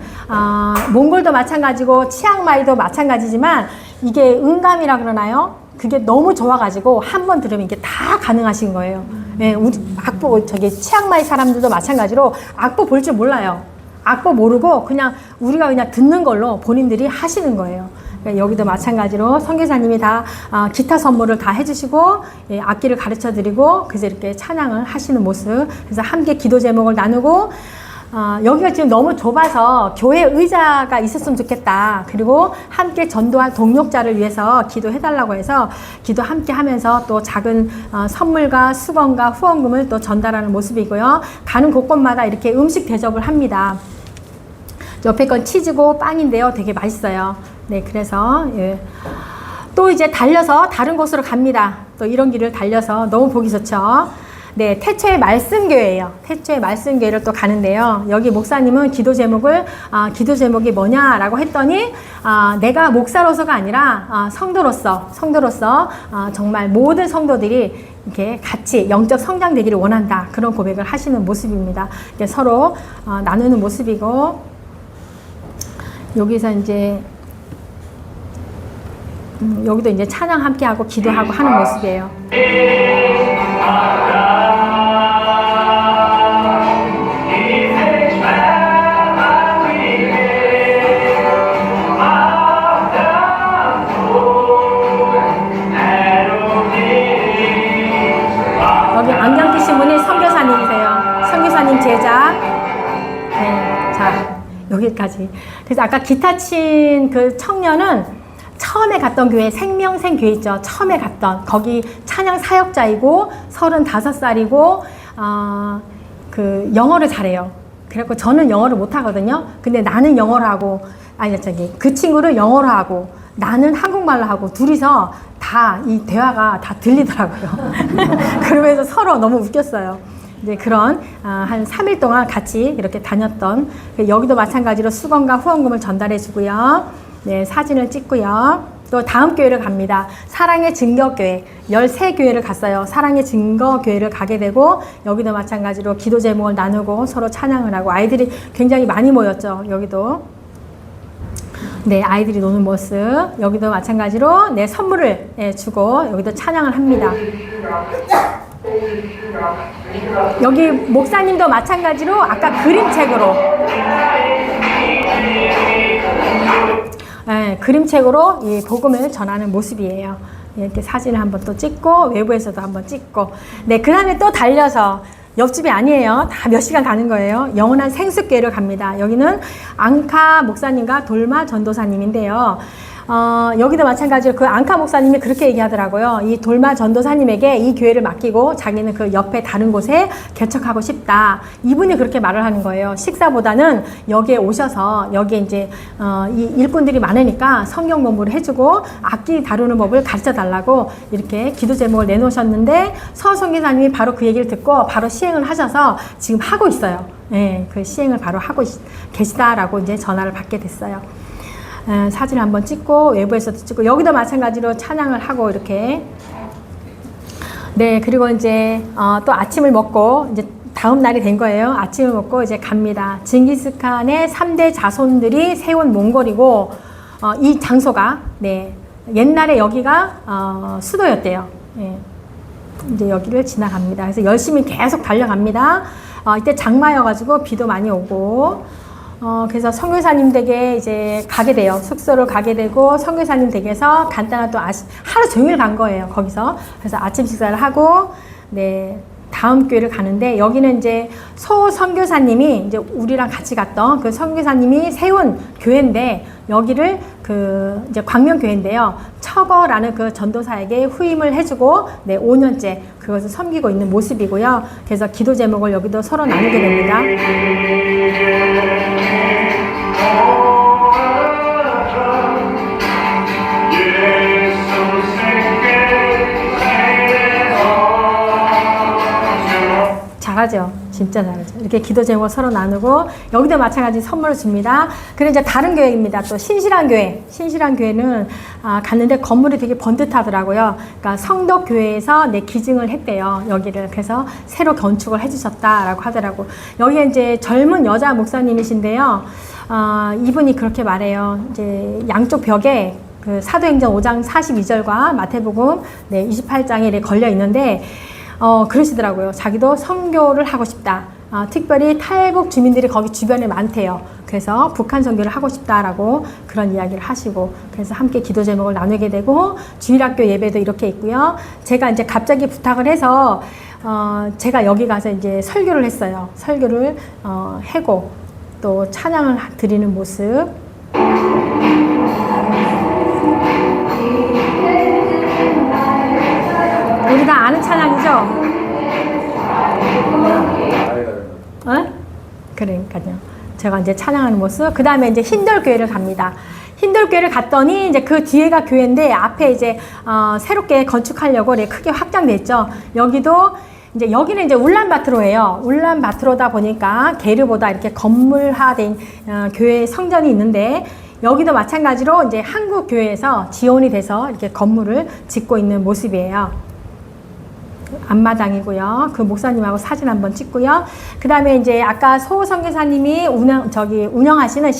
몽골도 마찬가지고 치앙마이도 마찬가지지만 이게 음감이라 그러나요? 그게 너무 좋아가지고 한 번 들으면 이게 다 가능하신 거예요. 네, 우리 악보 치앙마이 사람들도 마찬가지로 악보 볼 줄 몰라요. 악보 모르고 그냥 우리가 그냥 듣는 걸로 본인들이 하시는 거예요. 여기도 마찬가지로 선교사님이 다 기타 선물을 다 해주시고 악기를 가르쳐 드리고 그래서 이렇게 찬양을 하시는 모습. 그래서 함께 기도 제목을 나누고 여기가 지금 너무 좁아서 교회 의자가 있었으면 좋겠다. 그리고 함께 전도할 동역자를 위해서 기도해달라고 해서 기도 함께 하면서 또 작은 선물과 수건과 후원금을 또 전달하는 모습이고요. 가는 곳곳마다 이렇게 음식 대접을 합니다. 옆에 건 치즈고 빵인데요. 되게 맛있어요. 네, 그래서 예. 또 이제 달려서 다른 곳으로 갑니다. 또 이런 길을 달려서 너무 보기 좋죠. 네, 태초의 말씀교회예요. 태초의 말씀교회를 또 가는데요. 여기 목사님은 기도 제목이 뭐냐라고 했더니 내가 목사로서가 아니라 성도로서 정말 모든 성도들이 이렇게 같이 영적 성장되기를 원한다. 그런 고백을 하시는 모습입니다. 서로 나누는 모습이고 여기서 이제 여기도 이제 찬양 함께 하고 기도하고 하는 모습이에요. 여기 안경 끼신 분이 선교사님이세요. 선교사님 제자. 네, 자 여기까지. 그래서 아까 기타 친 그 청년은 처음에 갔던 교회 생명생 교회 있죠. 처음에 갔던 거기 찬양 사역자이고 35살이고 그 영어를 잘해요. 그래갖고 저는 영어를 못하거든요. 근데 나는 영어를 하고 그 친구를 영어로 하고 나는 한국말로 하고 둘이서 다 이 대화가 다 들리더라고요. 그러면서 서로 너무 웃겼어요. 이제 그런 한 3일 동안 같이 이렇게 다녔던 여기도 마찬가지로 수건과 후원금을 전달해 주고요. 네, 사진을 찍고요. 또 다음 교회를 갑니다. 사랑의 증거교회 13교회를 갔어요. 사랑의 증거교회를 가게 되고 여기도 마찬가지로 기도 제목을 나누고 서로 찬양을 하고 아이들이 굉장히 많이 모였죠. 여기도 네, 아이들이 노는 모습. 여기도 마찬가지로 네, 선물을 주고 여기도 찬양을 합니다. 여기 목사님도 마찬가지로 아까 그림책으로 네, 그림책으로 이 복음을 전하는 모습이에요. 이렇게 사진을 한번 또 찍고 외부에서도 한번 찍고 네, 그 다음에 또 달려서 옆집이 아니에요. 다 몇 시간 가는 거예요. 영원한 생수교회를 갑니다. 여기는 앙카 목사님과 돌마 전도사님인데요. 여기도 마찬가지로 그 앙카 목사님이 그렇게 얘기하더라고요. 이 돌마 전도사님에게 이 교회를 맡기고 자기는 그 옆에 다른 곳에 개척하고 싶다. 이분이 그렇게 말을 하는 거예요. 식사보다는 여기에 오셔서 여기에 이제 이 일꾼들이 많으니까 성경 공부를 해주고 악기 다루는 법을 가르쳐 달라고 이렇게 기도 제목을 내놓으셨는데 서성기사님이 바로 그 얘기를 듣고 바로 시행을 하셔서 지금 하고 있어요. 네, 그 시행을 바로 하고 계시다라고 이제 전화를 받게 됐어요. 사진을 한번 찍고 외부에서도 찍고 여기도 마찬가지로 찬양을 하고 이렇게 네, 그리고 이제 또 아침을 먹고 이제 다음 날이 된 거예요. 아침을 먹고 이제 갑니다. 징기스칸의 3대 자손들이 세운 몽골이고 이 장소가 네, 옛날에 여기가 수도였대요. 네, 이제 여기를 지나갑니다. 그래서 열심히 계속 달려갑니다. 이때 장마여가지고 비도 많이 오고 그래서 선교사님 댁에 이제 가게 돼요. 숙소를 가게 되고 선교사님 댁에서 간단한 또 하루 종일 간 거예요. 거기서. 그래서 아침 식사를 하고 네, 다음 교회를 가는데 여기는 이제 소 선교사님이 이제 우리랑 같이 갔던 그 선교사님이 세운 교회인데 여기를 그 이제 광명교회인데요. 처거라는 그 전도사에게 후임을 해주고 네, 5년째 그것을 섬기고 있는 모습이고요. 그래서 기도 제목을 여기도 서로 나누게 됩니다. 잘하죠. 진짜 잘하죠. 이렇게 기도 제목을 서로 나누고 여기도 마찬가지 선물을 줍니다. 그리고 이제 다른 교회입니다. 또 신실한 교회. 신실한 교회는 갔는데 건물이 되게 번듯하더라고요. 그러니까 성덕 교회에서 내 기증을 했대요. 여기를. 그래서 새로 건축을 해주셨다라고 하더라고. 여기에 이제 젊은 여자 목사님이신데요. 이분이 그렇게 말해요. 이제 양쪽 벽에 그 사도행전 5장 42절과 마태복음 네, 28장에 이렇게 걸려 있는데 그러시더라고요. 자기도 선교를 하고 싶다. 특별히 탈북 주민들이 거기 주변에 많대요. 그래서 북한 선교를 하고 싶다라고 그런 이야기를 하시고 그래서 함께 기도 제목을 나누게 되고 주일학교 예배도 이렇게 있고요. 제가 이제 갑자기 부탁을 해서 제가 여기 가서 이제 설교를 했어요. 설교를 하고 또 찬양을 드리는 모습. 우리 다 아는 찬양이죠? 그러니까요. 제가 이제 찬양하는 모습. 그 다음에 이제 흰돌교회를 갑니다. 흰돌교회를 갔더니 이제 그 뒤에가 교회인데 앞에 이제 새롭게 건축하려고 크게 확장됐죠. 여기도 이제 여기는 이제 울란바토르예요. 울란바토르다 보니까 게르보다 이렇게 건물화된 교회 성전이 있는데 여기도 마찬가지로 이제 한국 교회에서 지원이 돼서 이렇게 건물을 짓고 있는 모습이에요. 앞마당이고요. 그 목사님하고 사진 한번 찍고요. 그 다음에 이제 아까 소 선교사님이 운영하시는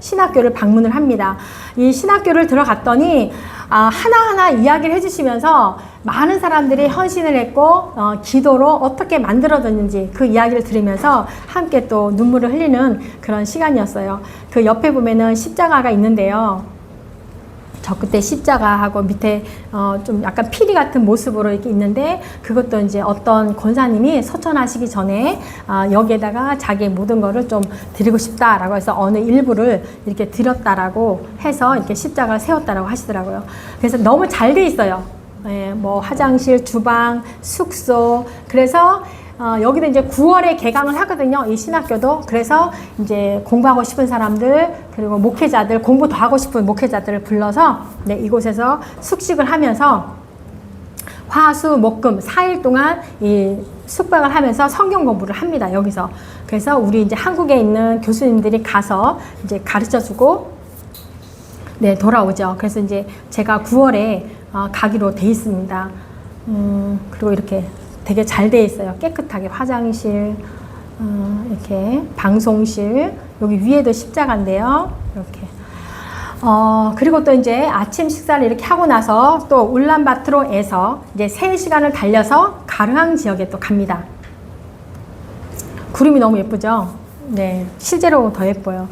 신학교를 방문을 합니다. 이 신학교를 들어갔더니 하나하나 이야기를 해주시면서 많은 사람들이 헌신을 했고 기도로 어떻게 만들어졌는지 그 이야기를 들으면서 함께 또 눈물을 흘리는 그런 시간이었어요. 그 옆에 보면은 십자가가 있는데요. 저 그때 십자가하고 밑에 좀 약간 피리 같은 모습으로 이렇게 있는데 그것도 이제 어떤 권사님이 소천하시기 전에 여기에다가 자기의 모든 거를 좀 드리고 싶다라고 해서 어느 일부를 이렇게 드렸다라고 해서 이렇게 십자가를 세웠다라고 하시더라고요. 그래서 너무 잘 돼 있어요. 예, 뭐 화장실, 주방, 숙소. 그래서 여기도 이제 9월에 개강을 하거든요. 이 신학교도. 그래서 이제 공부하고 싶은 사람들, 그리고 목회자들, 공부 더 하고 싶은 목회자들을 불러서 이곳에서 숙식을 하면서 화, 수, 목, 금 4일 동안 이 숙박을 하면서 성경 공부를 합니다. 여기서. 그래서 우리 이제 한국에 있는 교수님들이 가서 이제 가르쳐 주고 돌아오죠. 그래서 이제 제가 9월에 가기로 돼 있습니다. 그리고 이렇게 되게 잘 돼 있어요. 깨끗하게 화장실, 이렇게 방송실, 여기 위에도 십자가인데요. 이렇게. 그리고 또 이제 아침 식사를 이렇게 하고 나서 또 울란바토르에서 이제 3시간을 달려서 가르항 지역에 또 갑니다. 구름이 너무 예쁘죠? 네, 실제로 더 예뻐요.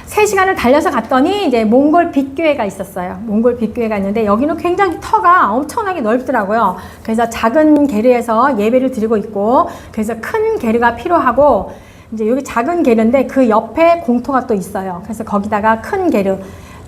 3시간을 달려서 갔더니 이제 몽골 빛교회가 있었어요. 몽골 빛교회가 있는데 여기는 굉장히 터가 엄청나게 넓더라고요. 그래서 작은 게르에서 예배를 드리고 있고 그래서 큰 게르가 필요하고 이제 여기 작은 게르인데 그 옆에 공터가 또 있어요. 그래서 거기다가 큰 게르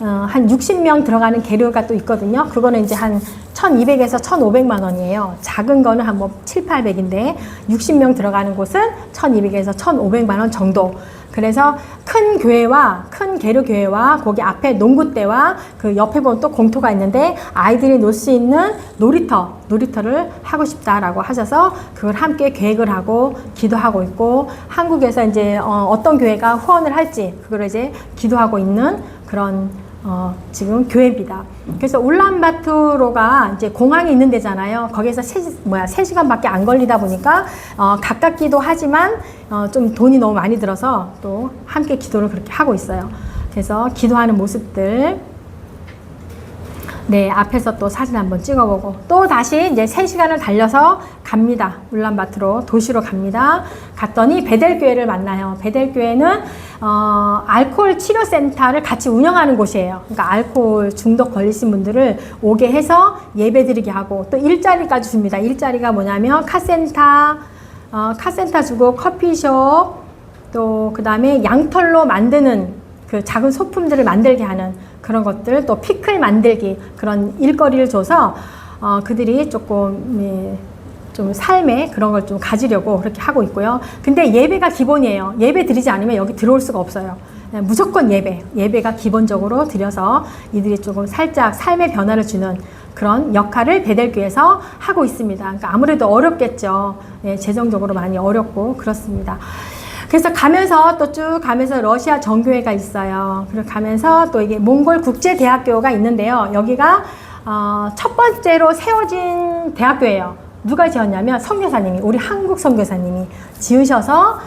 한 60명 들어가는 게르가 또 있거든요. 그거는 이제 한 1200에서 1500만 원이에요. 작은 거는 한 뭐 7, 800인데 60명 들어가는 곳은 1200에서 1500만 원 정도. 그래서 큰 교회와 큰 게르 교회와 거기 앞에 농구대와 그 옆에 보면 또 공터가 있는데 아이들이 놀 수 있는 놀이터를 하고 싶다라고 하셔서 그걸 함께 계획을 하고 기도하고 있고 한국에서 이제 어떤 교회가 후원을 할지 그걸 이제 기도하고 있는 그런 지금 교회입니다. 그래서 울란바토르가 이제 공항이 있는 데잖아요. 거기에서 3시간밖에 안 걸리다 보니까 가깝기도 하지만 좀 돈이 너무 많이 들어서 또 함께 기도를 그렇게 하고 있어요. 그래서 기도하는 모습들 앞에서 또 사진 한번 찍어보고 또 다시 이제 3시간을 달려서 갑니다. 울란바토르 도시로 갑니다. 갔더니 베델교회를 만나요. 베델교회는 알코올 치료센터를 같이 운영하는 곳이에요. 그러니까 알코올 중독 걸리신 분들을 오게 해서 예배드리게 하고 또 일자리까지 줍니다. 일자리가 뭐냐면 카센터 주고 커피숍 또 그 다음에 양털로 만드는 그 작은 소품들을 만들게 하는 그런 것들 또 피클 만들기 그런 일거리를 줘서 그들이 조금 좀 삶에 그런 걸 좀 가지려고 그렇게 하고 있고요. 근데 예배가 기본이에요. 예배 드리지 않으면 여기 들어올 수가 없어요. 무조건 예배가 기본적으로 드려서 이들이 조금 살짝 삶의 변화를 주는 그런 역할을 베델교회에서 하고 있습니다. 그러니까 아무래도 어렵겠죠. 재정적으로 많이 어렵고 그렇습니다. 그래서 가면서 또 쭉 가면서 러시아 정교회가 있어요. 그리고 가면서 또 이게 몽골 국제대학교가 있는데요. 여기가 첫 번째로 세워진 대학교예요. 누가 지었냐면 선교사님이 우리 한국 선교사님이 지으셔서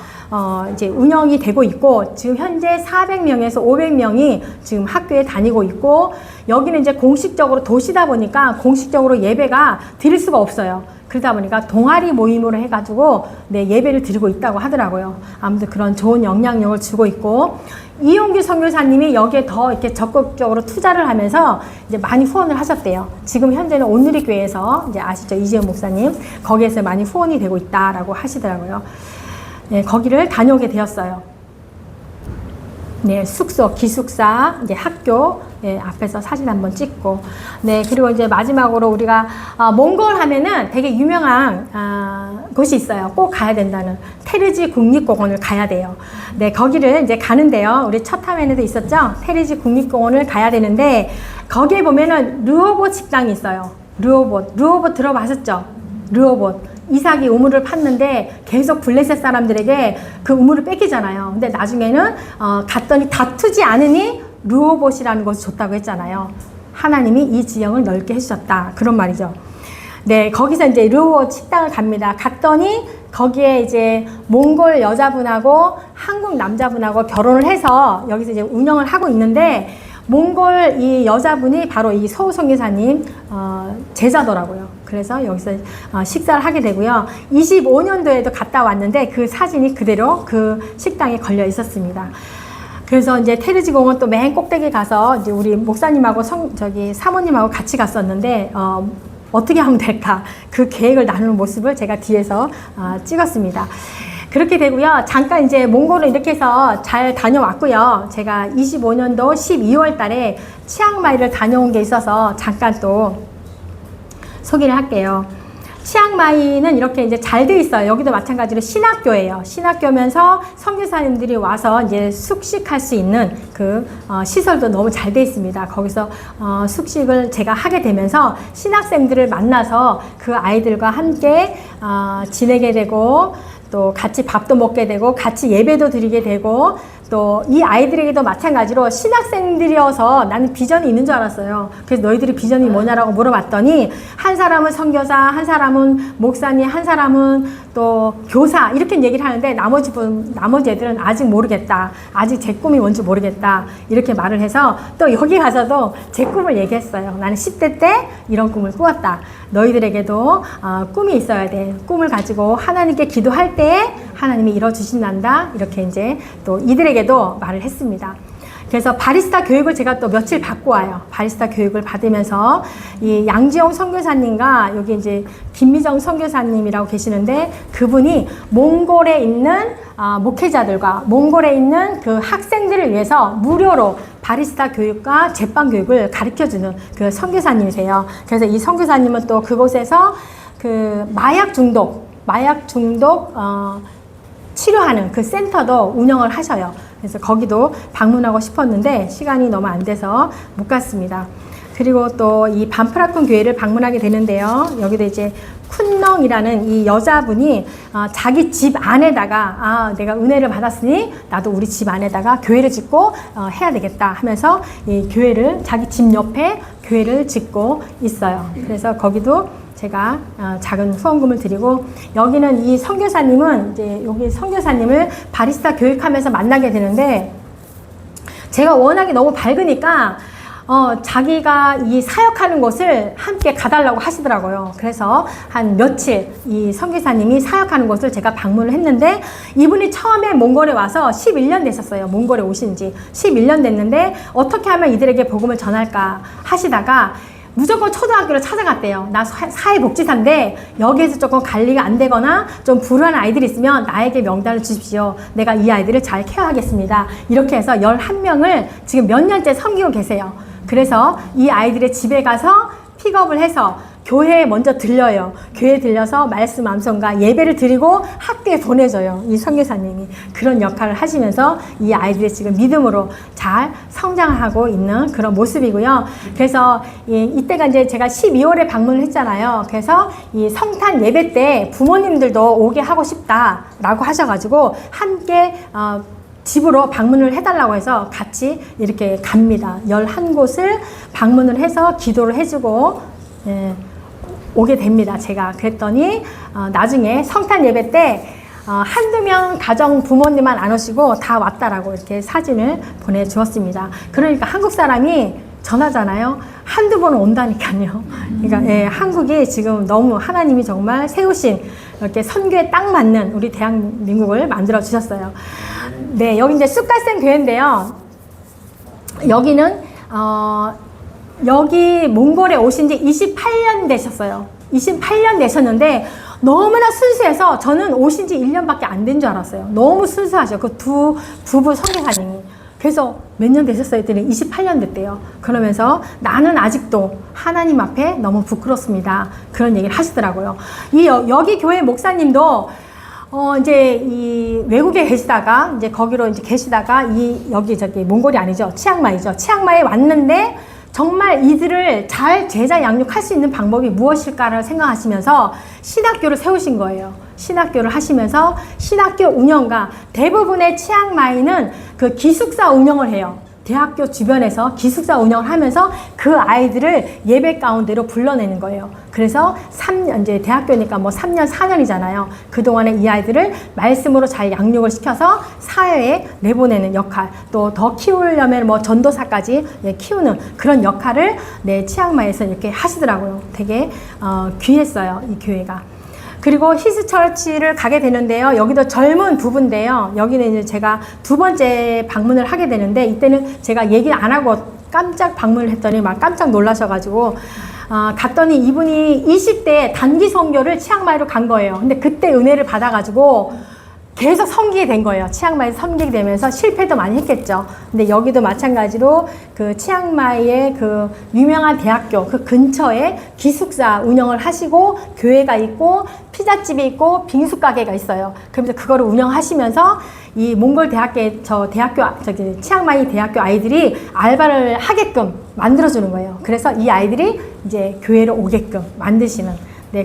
이제 운영이 되고 있고 지금 현재 400명에서 500명이 지금 학교에 다니고 있고 여기는 이제 공식적으로 도시다 보니까 공식적으로 예배가 드릴 수가 없어요. 그러다 보니까 동아리 모임으로 해가지고 네, 예배를 드리고 있다고 하더라고요. 아무튼 그런 좋은 영향력을 주고 있고, 이용규 선교사님이 여기에 더 이렇게 적극적으로 투자를 하면서 이제 많이 후원을 하셨대요. 지금 현재는 온누리교회에서 이제 아시죠? 이재훈 목사님. 거기에서 많이 후원이 되고 있다라고 하시더라고요. 네, 거기를 다녀오게 되었어요. 네, 숙소, 기숙사, 이제 학교, 네, 앞에서 사진 한번 찍고, 네, 그리고 이제 마지막으로 우리가, 몽골 하면은 되게 유명한, 곳이 있어요. 꼭 가야 된다는. 테르지 국립공원을 가야 돼요. 네, 거기를 이제 가는데요. 우리 첫 화면에도 있었죠? 테르지 국립공원을 가야 되는데, 거기에 보면은 르호봇 식당이 있어요. 르호봇 들어봤었죠? 르호봇. 이삭이 우물을 팠는데 계속 블레셋 사람들에게 그 우물을 뺏기잖아요. 근데 나중에는 갔더니 다투지 않으니 르호봇이라는 것을 줬다고 했잖아요. 하나님이 이 지형을 넓게 해주셨다. 그런 말이죠. 네, 거기서 이제 르호봇 식당을 갑니다. 갔더니 거기에 이제 몽골 여자분하고 한국 남자분하고 결혼을 해서 여기서 이제 운영을 하고 있는데, 몽골 이 여자분이 바로 이 서우 선교사님 제자더라고요. 그래서 여기서 식사를 하게 되고요. 25년도에도 갔다 왔는데 그 사진이 그대로 그 식당에 걸려 있었습니다. 그래서 이제 테르지 공원 또 맨 꼭대기 가서 이제 우리 목사님하고 사모님하고 같이 갔었는데 어떻게 하면 될까, 그 계획을 나누는 모습을 제가 뒤에서 찍었습니다. 그렇게 되고요. 잠깐 이제 몽골을 이렇게 해서 잘 다녀왔고요. 제가 25년도 12월 달에 치앙마이를 다녀온 게 있어서 잠깐 또 소개를 할게요. 치앙마이는 이렇게 이제 잘 돼 있어요. 여기도 마찬가지로 신학교예요. 신학교면서 선교사님들이 와서 이제 숙식할 수 있는 그 시설도 너무 잘 돼 있습니다. 거기서 숙식을 제가 하게 되면서 신학생들을 만나서 그 아이들과 함께 지내게 되고, 또 같이 밥도 먹게 되고 같이 예배도 드리게 되고, 또 이 아이들에게도 마찬가지로 신학생들이어서 나는 비전이 있는 줄 알았어요. 그래서 너희들이 비전이 뭐냐라고 물어봤더니 한 사람은 선교사, 한 사람은 목사님, 한 사람은 또 교사, 이렇게 얘기를 하는데 나머지 애들은 아직 모르겠다, 아직 제 꿈이 뭔지 모르겠다, 이렇게 말을 해서 또 여기 가서도 제 꿈을 얘기했어요. 나는 10대 때 이런 꿈을 꾸었다. 너희들에게도 꿈이 있어야 돼. 꿈을 가지고 하나님께 기도할 때 하나님이 이뤄주신단다. 이렇게 이제 또 이들에게도 말을 했습니다. 그래서 바리스타 교육을 제가 또 며칠 받고 와요. 바리스타 교육을 받으면서 이 양지영 선교사님과 여기 이제 김미정 선교사님이라고 계시는데, 그분이 몽골에 있는 목회자들과 몽골에 있는 그 학생들을 위해서 무료로 바리스타 교육과 제빵 교육을 가르쳐주는 그 선교사님이세요. 그래서 이 선교사님은 또 그곳에서 그 마약 중독 치료하는 그 센터도 운영을 하셔요. 그래서 거기도 방문하고 싶었는데 시간이 너무 안 돼서 못 갔습니다. 그리고 또 이 반프라쿤 교회를 방문하게 되는데요. 여기도 이제 쿤넝이라는 이 여자분이 자기 집 안에다가 내가 은혜를 받았으니 나도 우리 집 안에다가 교회를 짓고 해야 되겠다 하면서 이 교회를 자기 집 옆에 교회를 짓고 있어요. 그래서 거기도 제가 작은 후원금을 드리고, 여기는 이 선교사님은 이제 여기 선교사님을 바리스타 교육하면서 만나게 되는데, 제가 워낙에 너무 밝으니까 자기가 이 사역하는 곳을 함께 가달라고 하시더라고요. 그래서 한 며칠 이 선교사님이 사역하는 곳을 제가 방문을 했는데, 이분이 처음에 몽골에 와서 11년 됐었어요. 몽골에 오신 지 11년 됐는데 어떻게 하면 이들에게 복음을 전할까 하시다가 무조건 초등학교를 찾아갔대요. 나 사회복지사인데 여기에서 조금 관리가 안 되거나 좀 불우한 아이들이 있으면 나에게 명단을 주십시오. 내가 이 아이들을 잘 케어하겠습니다. 이렇게 해서 11명을 지금 몇 년째 섬기고 계세요. 그래서 이 아이들의 집에 가서 픽업을 해서 교회에 먼저 들려요. 교회에 들려서 말씀 암송과 예배를 드리고 학교에 보내줘요. 이 선교사님이 그런 역할을 하시면서 이 아이들이 지금 믿음으로 잘 성장하고 있는 그런 모습이고요. 그래서 이때가 이제 제가 12월에 방문을 했잖아요. 그래서 이 성탄 예배 때 부모님들도 오게 하고 싶다라고 하셔가지고 함께 집으로 방문을 해달라고 해서 같이 이렇게 갑니다. 11곳을 방문을 해서 기도를 해주고 오게 됩니다. 제가 그랬더니 나중에 성탄 예배 때 한두 명 가정 부모님만 안 오시고 다 왔다라고 이렇게 사진을 보내주었습니다. 그러니까 한국 사람이 전하잖아요. 한두 번 온다니까요. 그러니까 예, 한국이 지금 너무 하나님이 정말 세우신 이렇게 선교에 딱 맞는 우리 대한민국을 만들어 주셨어요. 네, 여기 이제 쑥갓생 교회인데요. 여기는 여기 몽골에 오신 지 28년 되셨어요. 28년 되셨는데 너무나 순수해서 저는 오신 지 1년밖에 안 된 줄 알았어요. 너무 순수하죠. 그 부부 선교사님이. 그래서 몇 년 되셨어요? 했더니 28년 됐대요. 그러면서 나는 아직도 하나님 앞에 너무 부끄럽습니다. 그런 얘기를 하시더라고요. 여기 교회 목사님도 이제 이 외국에 계시다가 이제 거기로 이제 계시다가 여기 저기 몽골이 아니죠. 치앙마이죠. 치앙마이에 왔는데 정말 이들을 잘 제자 양육할 수 있는 방법이 무엇일까를 생각하시면서 신학교를 세우신 거예요. 신학교를 하시면서 신학교 운영가 대부분의 치앙마이는 그 기숙사 운영을 해요. 대학교 주변에서 기숙사 운영을 하면서 그 아이들을 예배 가운데로 불러내는 거예요. 그래서 이제 대학교니까 뭐 3년, 4년이잖아요. 그동안에 이 아이들을 말씀으로 잘 양육을 시켜서 사회에 내보내는 역할, 또 더 키우려면 뭐 전도사까지 키우는 그런 역할을 치앙마이에서 이렇게 하시더라고요. 되게 귀했어요, 이 교회가. 그리고 히스처치를 가게 되는데요. 여기도 젊은 부부인데요. 여기는 이제 제가 두 번째 방문을 하게 되는데 이때는 제가 얘기 안 하고 깜짝 방문을 했더니 막 깜짝 놀라셔가지고 갔더니 이분이 20대 단기 선교를 치앙마이로 간 거예요. 근데 그때 은혜를 받아가지고 계속 섬기게 된 거예요. 치앙마이에서 섬기게 되면서 실패도 많이 했겠죠. 근데 여기도 마찬가지로 그 치앙마이의 그 유명한 대학교 그 근처에 기숙사 운영을 하시고 교회가 있고 피자집이 있고 빙수 가게가 있어요. 그러면서 그거를 운영하시면서 이 몽골 저기 치앙마이 대학교 아이들이 알바를 하게끔 만들어주는 거예요. 그래서 이 아이들이 이제 교회로 오게끔 만드시는,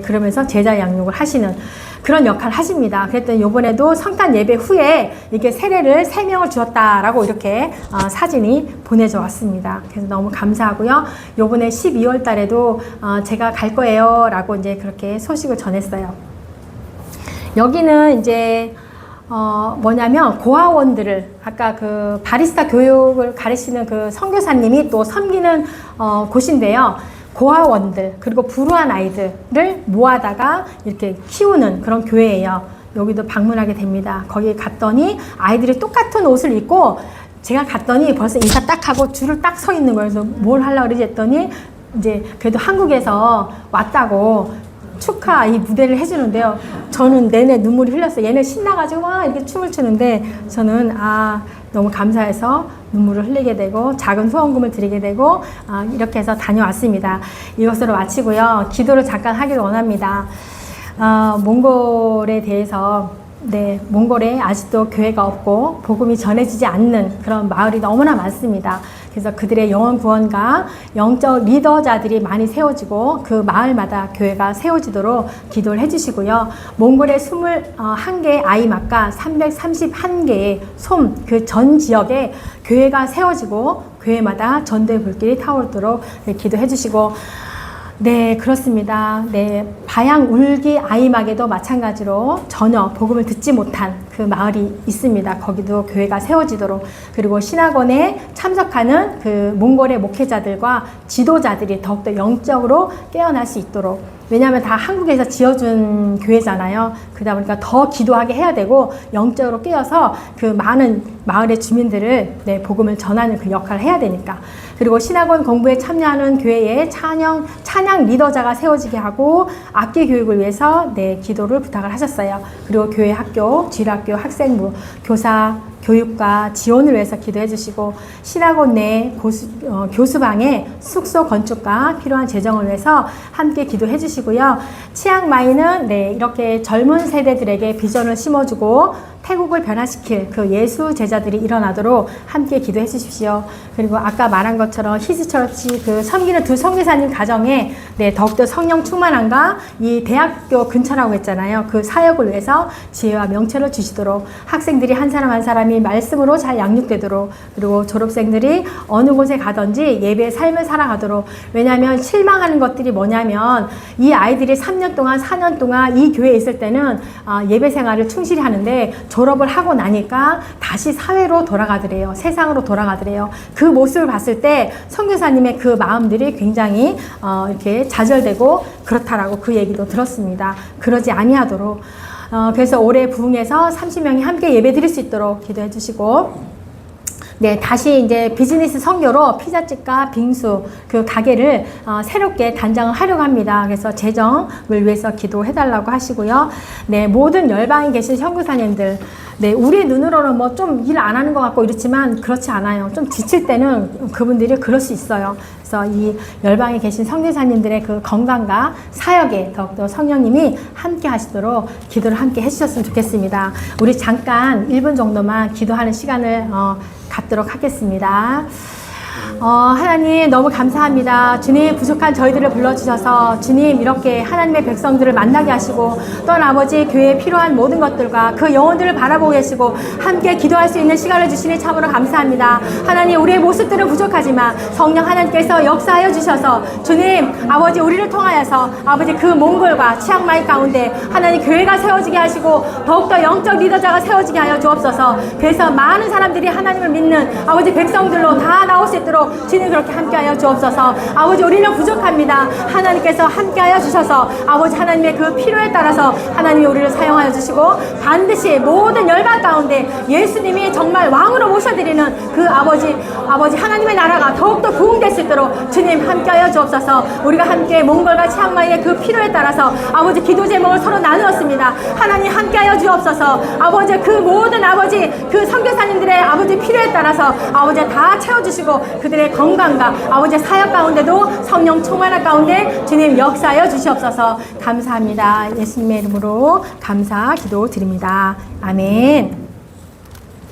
그러면서 제자 양육을 하시는 그런 역할을 하십니다. 그랬더니 요번에도 성탄 예배 후에 이렇게 세례를 3명을 주었다라고 이렇게 사진이 보내져 왔습니다. 그래서 너무 감사하고요. 요번에 12월 달에도 제가 갈 거예요 라고 이제 그렇게 소식을 전했어요. 여기는 이제 뭐냐면 고아원들을 아까 그 바리스타 교육을 가르치는 그 선교사님이 또 섬기는 곳인데요. 고아원들 그리고 불우한 아이들을 모아다가 이렇게 키우는 그런 교회예요. 여기도 방문하게 됩니다. 거기 갔더니 아이들이 똑같은 옷을 입고 제가 갔더니 벌써 인사 딱 하고 줄을 딱 서 있는 거예요. 그래서 뭘 하려고 그러지 했더니 이제 그래도 한국에서 왔다고 축하 이 무대를 해주는데요. 저는 내내 눈물이 흘렸어요. 얘네 신나가지고 막 이렇게 춤을 추는데 저는 너무 감사해서 눈물을 흘리게 되고 작은 후원금을 드리게 되고 이렇게 해서 다녀왔습니다. 이것으로 마치고요. 기도를 잠깐 하기를 원합니다. 몽골에 대해서 몽골에 아직도 교회가 없고 복음이 전해지지 않는 그런 마을이 너무나 많습니다. 그래서 그들의 영혼 구원과 영적 리더자들이 많이 세워지고 그 마을마다 교회가 세워지도록 기도를 해주시고요. 몽골의 21개의 아이막과 331개의 솜 그 전 지역에 교회가 세워지고 교회마다 전도의 불길이 타오르도록 기도해 주시고 그렇습니다. 바양 울기 아이막에도 마찬가지로 전혀 복음을 듣지 못한 그 마을이 있습니다. 거기도 교회가 세워지도록, 그리고 신학원에 참석하는 그 몽골의 목회자들과 지도자들이 더욱더 영적으로 깨어날 수 있도록, 왜냐하면 다 한국에서 지어준 교회잖아요. 그러다 보니까 더 기도하게 해야 되고 영적으로 깨어서 그 많은 마을의 주민들을 복음을 전하는 그 역할을 해야 되니까. 그리고 신학원 공부에 참여하는 교회에 찬양 리더자가 세워지게 하고 악기 교육을 위해서 기도를 부탁을 하셨어요. 그리고 교회 학교, 지학교, 학생부, 교사, 교육과 지원을 위해서 기도해 주시고, 신학원 내 교수방에 숙소 건축과 필요한 재정을 위해서 함께 기도해 주시고요. 치앙마이는 이렇게 젊은 세대들에게 비전을 심어주고 태국을 변화시킬 그 예수 제자들이 일어나도록 함께 기도해 주십시오. 그리고 아까 말한 것처럼 히스처치 그 섬기는 두 선교사님 가정에 더욱더 성령 충만함과 이 대학교 근처라고 했잖아요. 그 사역을 위해서 지혜와 명철을 주시도록, 학생들이 한 사람 한 사람이 말씀으로 잘 양육되도록, 그리고 졸업생들이 어느 곳에 가든지 예배의 삶을 살아가도록. 왜냐하면 실망하는 것들이 뭐냐면 이 아이들이 3년 동안 4년 동안 이 교회에 있을 때는 예배 생활을 충실히 하는데 졸업을 하고 나니까 다시 사회로 돌아가더래요. 세상으로 돌아가더래요. 그 모습을 봤을 때 선교사님의 그 마음들이 굉장히 이렇게 좌절되고 그렇다라고 그 얘기도 들었습니다. 그러지 아니하도록 그래서 올해 부흥에서 30명이 함께 예배 드릴 수 있도록 기도해 주시고, 네, 다시 이제 비즈니스 선교로 피자집과 빙수 그 가게를 새롭게 단장을 하려고 합니다. 그래서 재정을 위해서 기도해 달라고 하시고요. 네, 모든 열방에 계신 선교사님들, 네, 우리 눈으로는 뭐 좀 일 안 하는 것 같고 이렇지만 그렇지 않아요. 좀 지칠 때는 그분들이 그럴 수 있어요. 그래서 이 열방에 계신 선교사님들의 그 건강과 사역에 더욱더 성령님이 함께 하시도록 기도를 함께 해주셨으면 좋겠습니다. 우리 잠깐 1분 정도만 기도하는 시간을 갖도록 하겠습니다. 하나님 너무 감사합니다. 주님, 부족한 저희들을 불러주셔서 주님 이렇게 하나님의 백성들을 만나게 하시고, 또한 아버지 교회에 필요한 모든 것들과 그 영혼들을 바라보고 계시고 함께 기도할 수 있는 시간을 주시니 참으로 감사합니다. 하나님, 우리의 모습들은 부족하지만 성령 하나님께서 역사하여 주셔서 주님 아버지 우리를 통하여서 아버지 그 몽골과 치앙마이 가운데 하나님 교회가 세워지게 하시고 더욱더 영적 리더자가 세워지게 하여 주옵소서. 그래서 많은 사람들이 하나님을 믿는 아버지 백성들로 다 나올 수 있도록 주님 그렇게 함께하여 주옵소서. 아버지, 우리는 부족합니다. 하나님께서 함께하여 주셔서 아버지 하나님의 그 필요에 따라서 하나님이 우리를 사용하여 주시고 반드시 모든 열방 가운데 예수님이 정말 왕으로 모셔드리는 그 아버지 하나님의 나라가 더욱더 부흥될 수 있도록 주님 함께하여 주옵소서. 우리가 함께 몽골과 치앙마이의 그 필요에 따라서 아버지 기도 제목을 서로 나누었습니다. 하나님 함께하여 주옵소서. 아버지 그 모든 아버지 그 선교사님들의 아버지 필요에 따라서 아버지 다 채워주시고 그들의 건강과 아버지 사역 가운데도 성령 충만한 가운데 주님 역사하여 주시옵소서. 감사합니다. 예수님의 이름으로 감사 기도 드립니다. 아멘.